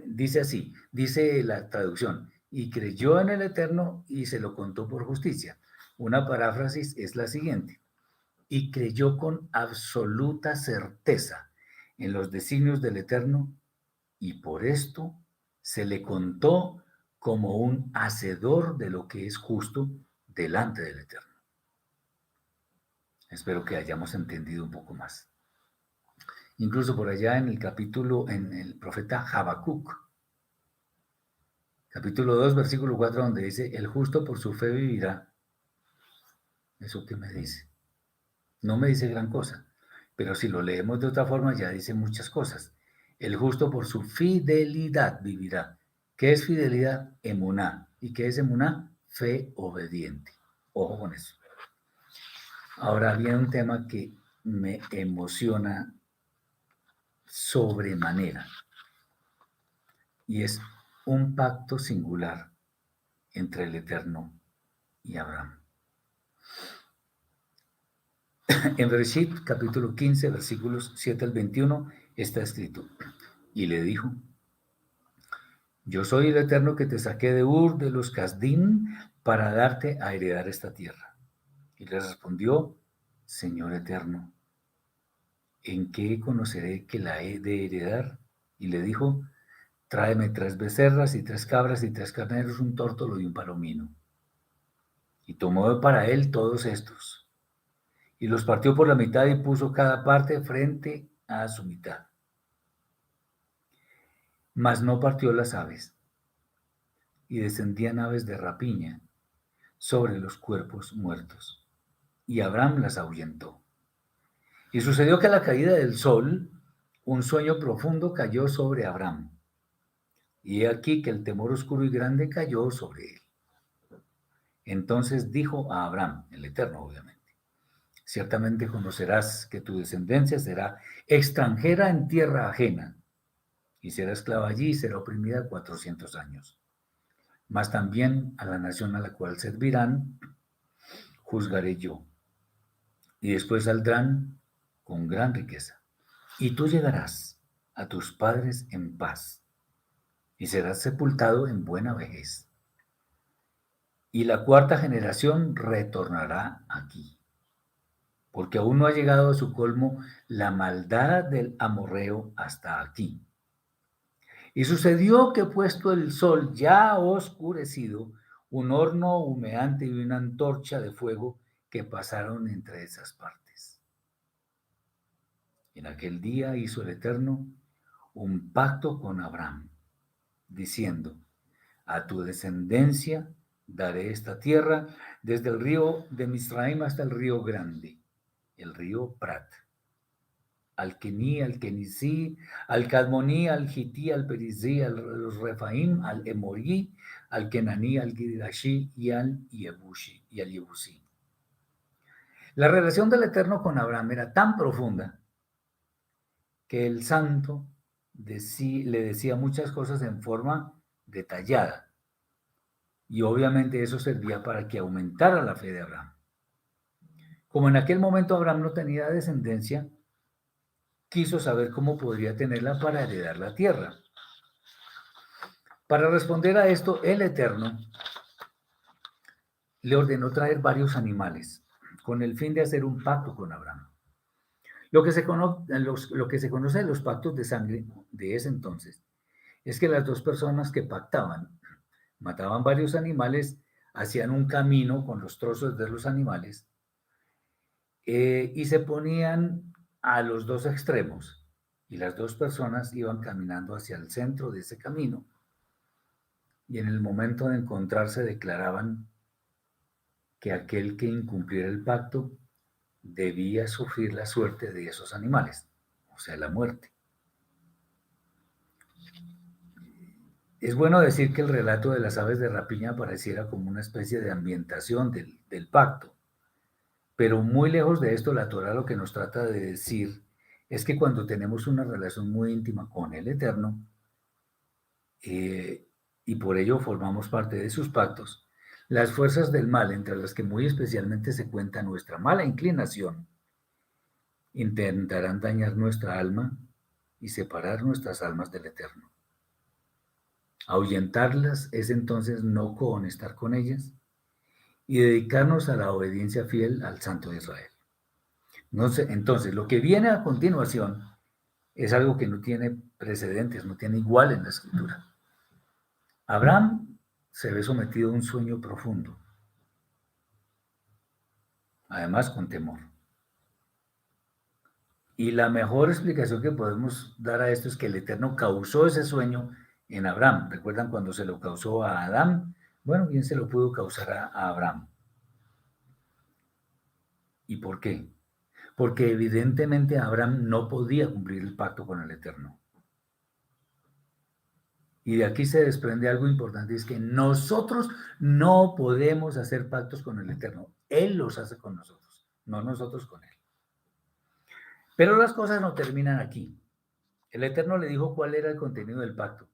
dice así, dice la traducción, y creyó en el Eterno y se lo contó por justicia. Una paráfrasis es la siguiente, y creyó con absoluta certeza en los designios del Eterno y por esto se le contó como un hacedor de lo que es justo delante del Eterno. Espero que hayamos entendido un poco más. Incluso por allá en el capítulo, en el profeta Habacuc, capítulo 2, versículo 4, donde dice, el justo por su fe vivirá. ¿Eso qué me dice? No me dice gran cosa, pero si lo leemos de otra forma ya dice muchas cosas. El justo por su fidelidad vivirá. ¿Qué es fidelidad? Emuná. ¿Y qué es emuná? Fe obediente. Ojo con eso. Ahora viene un tema que me emociona sobremanera y es un pacto singular entre el Eterno y Abraham. En Bereshit, capítulo 15, versículos 7 al 21, está escrito, y le dijo, yo soy el Eterno que te saqué de Ur de los Casdín para darte a heredar esta tierra. Y le respondió, Señor Eterno, ¿en qué conoceré que la he de heredar? Y le dijo, tráeme 3 becerras y 3 cabras y 3 carneros, un tórtolo y un palomino. Y tomó para él todos estos, y los partió por la mitad y puso cada parte frente a su mitad. Mas no partió las aves, y descendían aves de rapiña sobre los cuerpos muertos, y Abraham las ahuyentó. Y sucedió que a la caída del sol, un sueño profundo cayó sobre Abraham, y he aquí que el temor oscuro y grande cayó sobre él. Entonces dijo a Abraham, el Eterno obviamente, ciertamente conocerás que tu descendencia será extranjera en tierra ajena, y será esclava allí y será oprimida 400 años. Mas también a la nación a la cual servirán, juzgaré yo, y después saldrán con gran riqueza. Y tú llegarás a tus padres en paz, y serás sepultado en buena vejez. Y la cuarta generación retornará aquí, porque aún no ha llegado a su colmo la maldad del amorreo hasta aquí. Y sucedió que puesto el sol ya oscurecido, un horno humeante y una antorcha de fuego que pasaron entre esas partes. En aquel día hizo el Eterno un pacto con Abraham, diciendo, a tu descendencia daré esta tierra desde el río de Misraim hasta el río Grande, el río Prat, al Kení, al Kenisí, al Cadmoní, al Gití, al Perizí, al Refaim, al Emorí, al Kenaní, al Girgashi y al Yebusí. La relación del Eterno con Abraham era tan profunda que el santo le decía muchas cosas en forma detallada. Y obviamente eso servía para que aumentara la fe de Abraham. Como en aquel momento Abraham no tenía descendencia, quiso saber cómo podría tenerla para heredar la tierra. Para responder a esto, el Eterno le ordenó traer varios animales con el fin de hacer un pacto con Abraham. Lo que se conoce de los pactos de sangre de ese entonces es que las dos personas que pactaban mataban varios animales, hacían un camino con los trozos de los animales y se ponían a los dos extremos y las dos personas iban caminando hacia el centro de ese camino y en el momento de encontrarse declaraban que aquel que incumpliera el pacto debía sufrir la suerte de esos animales, o sea, la muerte. Es bueno decir que el relato de las aves de rapiña pareciera como una especie de ambientación del pacto, pero muy lejos de esto, la Torah lo que nos trata de decir es que cuando tenemos una relación muy íntima con el Eterno, y por ello formamos parte de sus pactos, las fuerzas del mal, entre las que muy especialmente se cuenta nuestra mala inclinación, intentarán dañar nuestra alma y separar nuestras almas del Eterno. Ahuyentarlas es entonces no cohonestar con ellas y dedicarnos a la obediencia fiel al Santo de Israel. No sé, entonces, lo que viene a continuación es algo que no tiene precedentes, no tiene igual en la escritura. Abraham se ve sometido a un sueño profundo, además con temor. Y la mejor explicación que podemos dar a esto es que el Eterno causó ese sueño en Abraham. ¿Recuerdan cuando se lo causó a Adán? Bueno, bien se lo pudo causar a Abraham. ¿Y por qué? Porque evidentemente Abraham no podía cumplir el pacto con el Eterno. Y de aquí se desprende algo importante, es que nosotros no podemos hacer pactos con el Eterno. Él los hace con nosotros, no nosotros con Él. Pero las cosas no terminan aquí. El Eterno le dijo cuál era el contenido del pacto,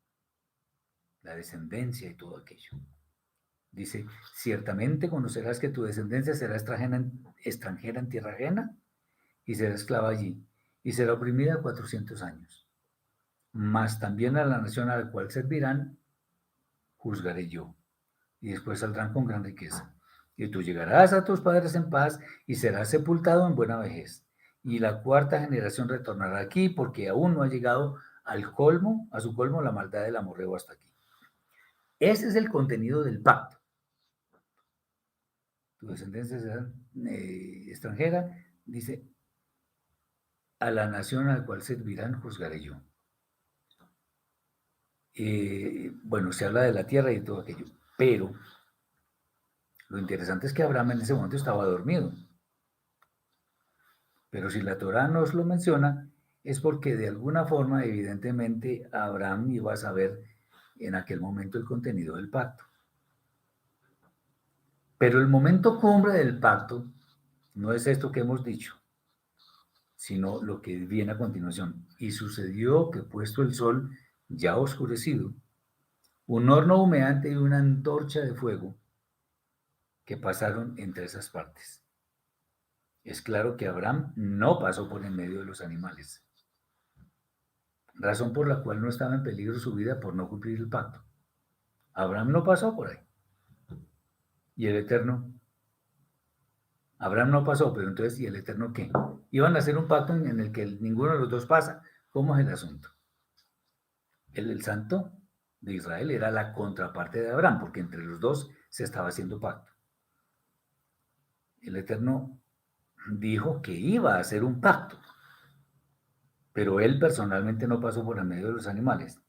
la descendencia y todo aquello. Dice, ciertamente conocerás que tu descendencia será extranjera en tierra ajena y será esclava allí y será oprimida 400 años. Mas también a la nación a la cual servirán, juzgaré yo. Y después saldrán con gran riqueza. Y tú llegarás a tus padres en paz y serás sepultado en buena vejez. Y la cuarta generación retornará aquí porque aún no ha llegado al colmo, a su colmo la maldad del amorreo hasta aquí. Ese es el contenido del pacto. Tu descendencia será extranjera, dice, a la nación a la cual servirán juzgaré yo. Bueno, se habla de la tierra y todo aquello, pero lo interesante es que Abraham en ese momento estaba dormido. Pero si la Torá nos lo menciona, es porque de alguna forma, evidentemente, Abraham iba a saber en aquel momento el contenido del pacto. Pero el momento cumbre del pacto no es esto que hemos dicho, sino lo que viene a continuación. Y sucedió que puesto el sol ya oscurecido, un horno humeante y una antorcha de fuego que pasaron entre esas partes. Es claro que Abraham no pasó por en medio de los animales. razón por la cual no estaba en peligro su vida por no cumplir el pacto. Abraham no pasó por ahí. Y el Eterno, Abraham no pasó, pero entonces, ¿y el Eterno qué? Iban a hacer un pacto en el que ninguno de los dos pasa. ¿Cómo es el asunto? El santo de Israel era la contraparte de Abraham, porque entre los dos se estaba haciendo pacto. El Eterno dijo que iba a hacer un pacto, pero él personalmente no pasó por el medio de los animales.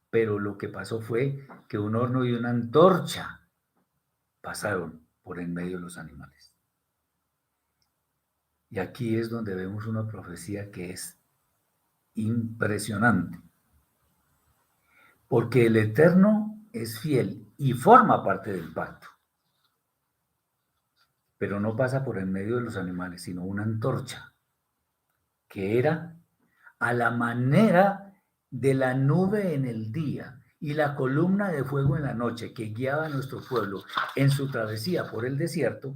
Pero lo que pasó fue que un horno y una antorcha pasaron por en medio de los animales. Y aquí es donde vemos una profecía que es impresionante, porque el Eterno es fiel y forma parte del pacto, pero no pasa por en medio de los animales, sino una antorcha, que era a la manera de la nube en el día y la columna de fuego en la noche que guiaba a nuestro pueblo en su travesía por el desierto,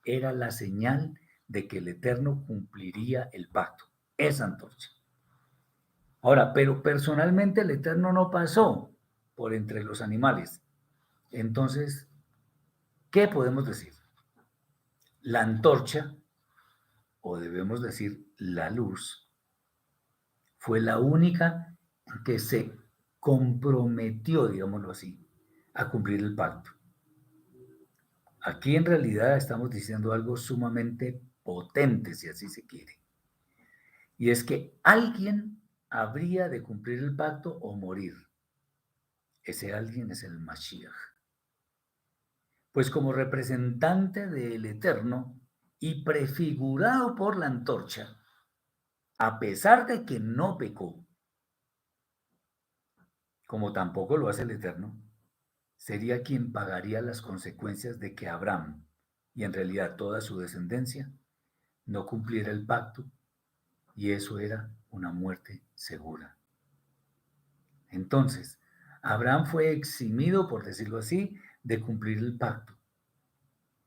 era la señal de que el Eterno cumpliría el pacto, esa antorcha. Ahora, pero personalmente el Eterno no pasó por entre los animales. Entonces, ¿qué podemos decir? La antorcha, o debemos decir la luz, fue la única que se comprometió, digámoslo así, a cumplir el pacto. Aquí en realidad estamos diciendo algo sumamente potente, si así se quiere. Y es que alguien habría de cumplir el pacto o morir. Ese alguien es el Mashiach. Pues como representante del Eterno y prefigurado por la antorcha, a pesar de que no pecó, como tampoco lo hace el Eterno, sería quien pagaría las consecuencias de que Abraham, y en realidad toda su descendencia, no cumpliera el pacto, y eso era una muerte segura. Entonces, Abraham fue eximido, por decirlo así, de cumplir el pacto.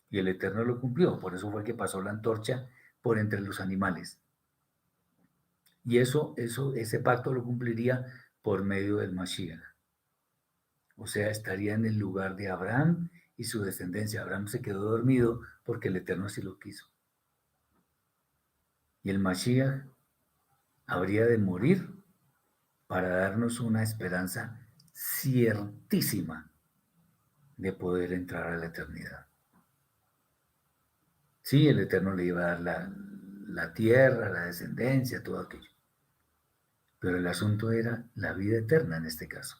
Y el Eterno lo cumplió, por eso fue que pasó la antorcha por entre los animales. Y ese pacto lo cumpliría por medio del Mashiach. O sea, estaría en el lugar de Abraham y su descendencia. Abraham se quedó dormido porque el Eterno así lo quiso. Y el Mashiach habría de morir para darnos una esperanza ciertísima de poder entrar a la eternidad. Sí, el Eterno le iba a dar la tierra, la descendencia, todo aquello. Pero el asunto era la vida eterna en este caso.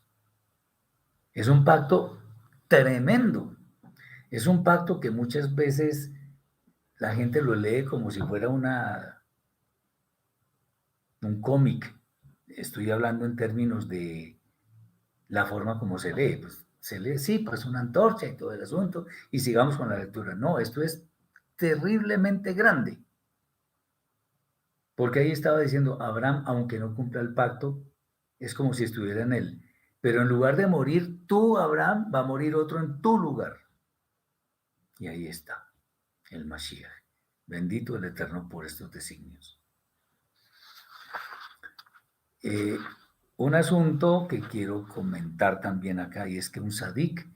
Es un pacto tremendo. Es un pacto que muchas veces la gente lo lee como si fuera un cómic. Estoy hablando en términos de la forma como se lee. Pues se lee, sí, pues una antorcha y todo el asunto, y sigamos con la lectura. No, esto es terriblemente grande. Porque ahí estaba diciendo, Abraham, aunque no cumpla el pacto, es como si estuviera en él. Pero en lugar de morir tú, Abraham, va a morir otro en tu lugar. Y ahí está, el Mashiach. Bendito el Eterno por estos designios. Eh, un asunto que quiero comentar también acá, y es que un sadik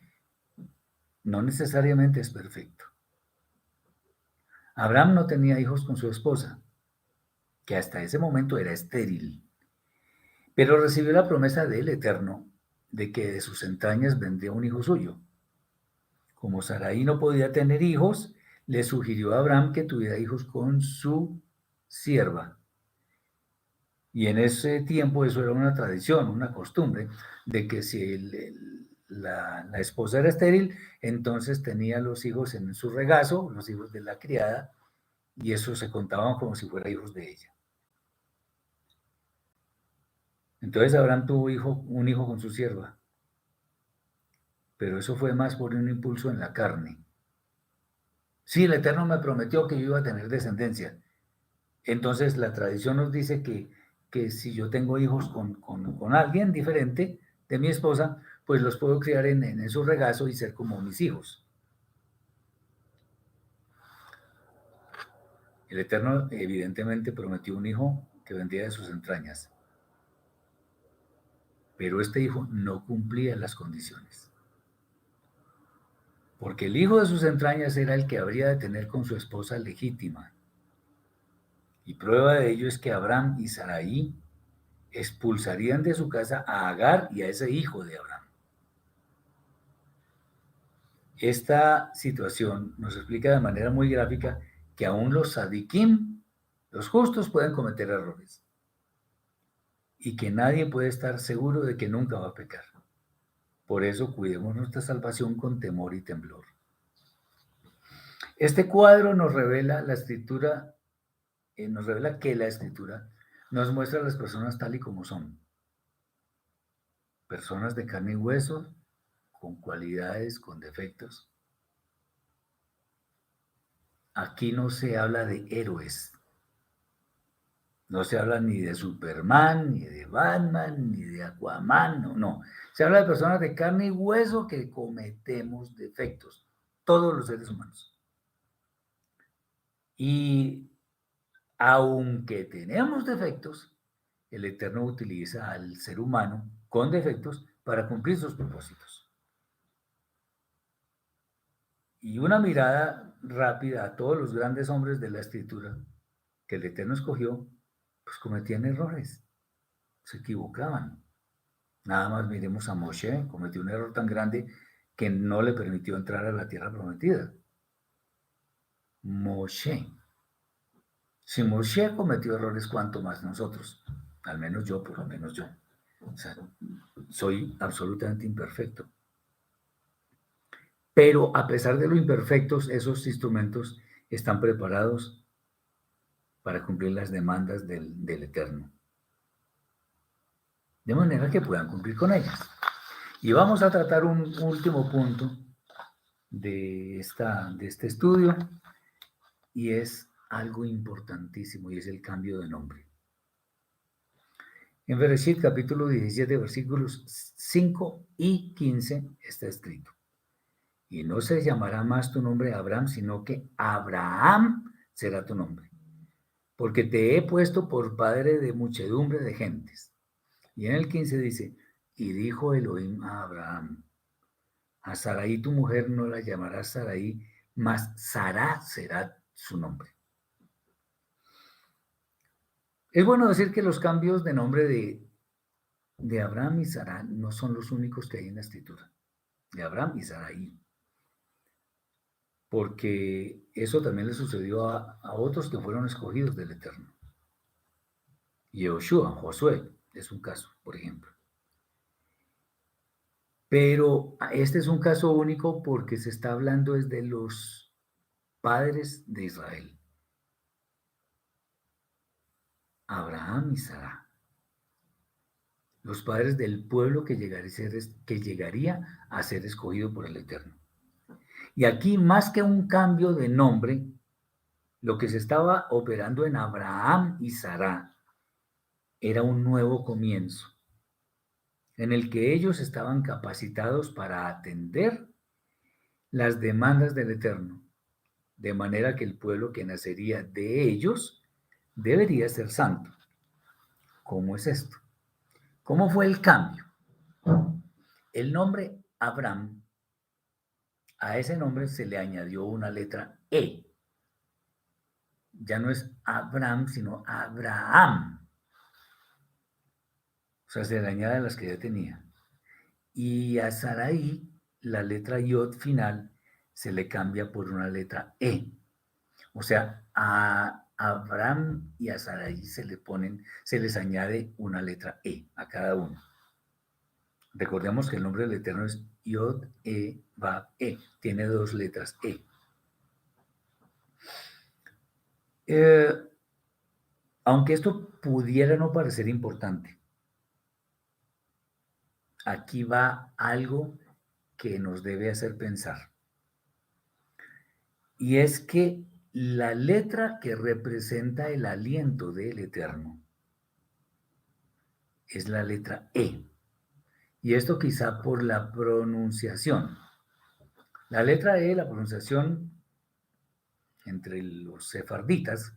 no necesariamente es perfecto. Abraham no tenía hijos con su esposa, que hasta ese momento era estéril, pero recibió la promesa del Eterno de que de sus entrañas vendría un hijo suyo. Como Sarai no podía tener hijos, le sugirió a Abraham que tuviera hijos con su sierva. Y en ese tiempo eso era una tradición, una costumbre, de que si la esposa era estéril, entonces tenía los hijos en su regazo, los hijos de la criada, y eso se contaban como si fueran hijos de ella. Entonces Abraham tuvo un hijo con su sierva, pero eso fue más por un impulso en la carne. Sí, el Eterno me prometió que yo iba a tener descendencia. Entonces la tradición nos dice que si yo tengo hijos con alguien diferente de mi esposa, pues los puedo criar en su regazo y ser como mis hijos. El Eterno evidentemente prometió un hijo que vendría de sus entrañas. pero este hijo no cumplía las condiciones. Porque el hijo de sus entrañas era el que habría de tener con su esposa legítima. Y prueba de ello es que Abraham y Sarai expulsarían de su casa a Agar y a ese hijo de Abraham. Esta situación nos explica de manera muy gráfica que aún los sadiquim, los justos, pueden cometer errores y que nadie puede estar seguro de que nunca va a pecar. Por eso cuidemos nuestra salvación con temor y temblor. Este cuadro nos revela la escritura, nos revela que la escritura nos muestra a las personas tal y como son. Personas de carne y hueso, con cualidades, con defectos. Aquí no se habla de héroes. No se habla ni de Superman, ni de Batman, ni de Aquaman, no. Se habla de personas de carne y hueso que cometemos defectos, todos los seres humanos. Y aunque tenemos defectos, el Eterno utiliza al ser humano con defectos para cumplir sus propósitos. Y una mirada rápida a todos los grandes hombres de la Escritura que el Eterno escogió, pues cometían errores, se equivocaban. Nada más miremos a Moshe, cometió un error tan grande que no le permitió entrar a la tierra prometida. Moshe. Si Moshe cometió errores, ¿cuánto más nosotros? Al menos yo, por lo menos yo. O sea, soy absolutamente imperfecto. Pero a pesar de lo imperfectos, esos instrumentos están preparados para cumplir las demandas del Eterno. De manera que puedan cumplir con ellas. Y vamos a tratar un último punto de este estudio, y es algo importantísimo, y es el cambio de nombre. En Bereshit capítulo 17, versículos 5 y 15 está escrito: y no se llamará más tu nombre Abraham, sino que Abraham será tu nombre, porque te he puesto por padre de muchedumbre de gentes. Y en el 15 dice: y dijo Elohim a Abraham: a Sarai tu mujer no la llamarás Sarai, mas Sará será su nombre. Es bueno decir que los cambios de nombre de Abraham y Sará no son los únicos que hay en la escritura, de Abraham y Sarai, porque eso también le sucedió a otros que fueron escogidos del Eterno. Yehoshua, Josué, es un caso, por ejemplo. Pero este es un caso único porque se está hablando desde los padres de Israel, Abraham y Sará, los padres del pueblo que llegaría a ser escogido por el Eterno. Y aquí, más que un cambio de nombre, lo que se estaba operando en Abraham y Sará era un nuevo comienzo, en el que ellos estaban capacitados para atender las demandas del Eterno, de manera que el pueblo que nacería de ellos debería ser santo. ¿Cómo es esto? ¿Cómo fue el cambio? El nombre Abraham, a ese nombre se le añadió una letra E. Ya no es Abraham, sino Abraham. O sea, se le añade las que ya tenía. Y a Sarai, la letra Yod final se le cambia por una letra E. O sea, a Abraham y a Sarai se les añade una letra E a cada uno. Recordemos que el nombre del Eterno es Yod, E, Vav, E. Tiene dos letras E. Aunque esto pudiera no parecer importante, aquí va algo que nos debe hacer pensar. Y es que la letra que representa el aliento del Eterno es la letra E. Y esto quizá por la pronunciación. La letra E, la pronunciación entre los sefarditas,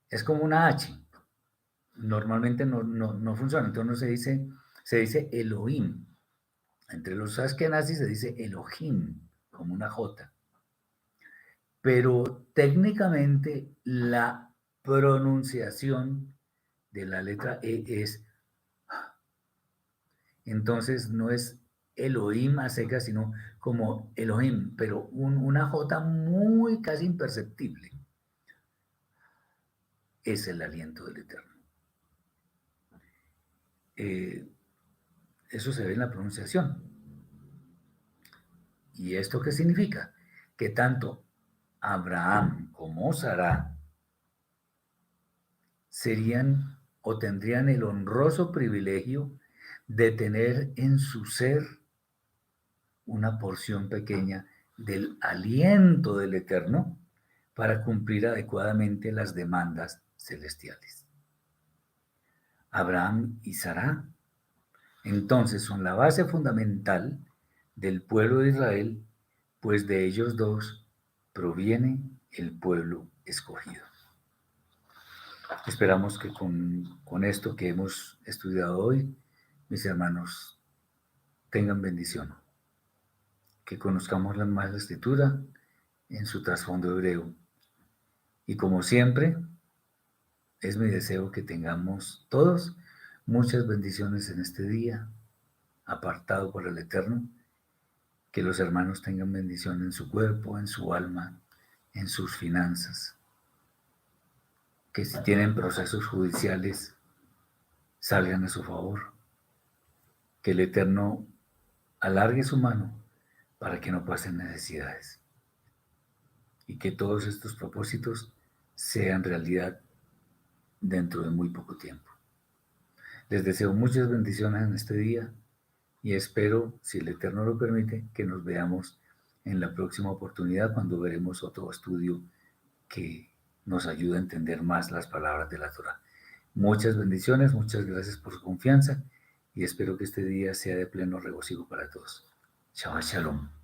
es como una H. normalmente no funciona. Entonces se dice Elohim. Entre los Ashkenazis se dice Elohim, como una J. Pero técnicamente la pronunciación de la letra E es, entonces no es Elohim a secas, sino como Elohim, pero una J muy casi imperceptible. Es el aliento del Eterno. Eh, eso se ve en la pronunciación. ¿Y esto qué significa? Que tanto Abraham como Sara serían o tendrían el honroso privilegio de tener en su ser una porción pequeña del aliento del Eterno para cumplir adecuadamente las demandas celestiales. Abraham y Sara entonces son la base fundamental del pueblo de Israel, pues de ellos dos proviene el pueblo escogido. Esperamos que con esto que hemos estudiado hoy, mis hermanos, tengan bendición, que conozcamos más la escritura en su trasfondo hebreo. Y como siempre, es mi deseo que tengamos todos muchas bendiciones en este día, apartado por el Eterno, que los hermanos tengan bendición en su cuerpo, en su alma, en sus finanzas, que si tienen procesos judiciales salgan a su favor, que el Eterno alargue su mano para que no pasen necesidades y que todos estos propósitos sean realidad dentro de muy poco tiempo. Les deseo muchas bendiciones en este día y espero, si el Eterno lo permite, que nos veamos en la próxima oportunidad cuando veremos otro estudio que nos ayude a entender más las palabras de la Torah. Muchas bendiciones, muchas gracias por su confianza y espero que este día sea de pleno regocijo para todos. Shabbat Shalom.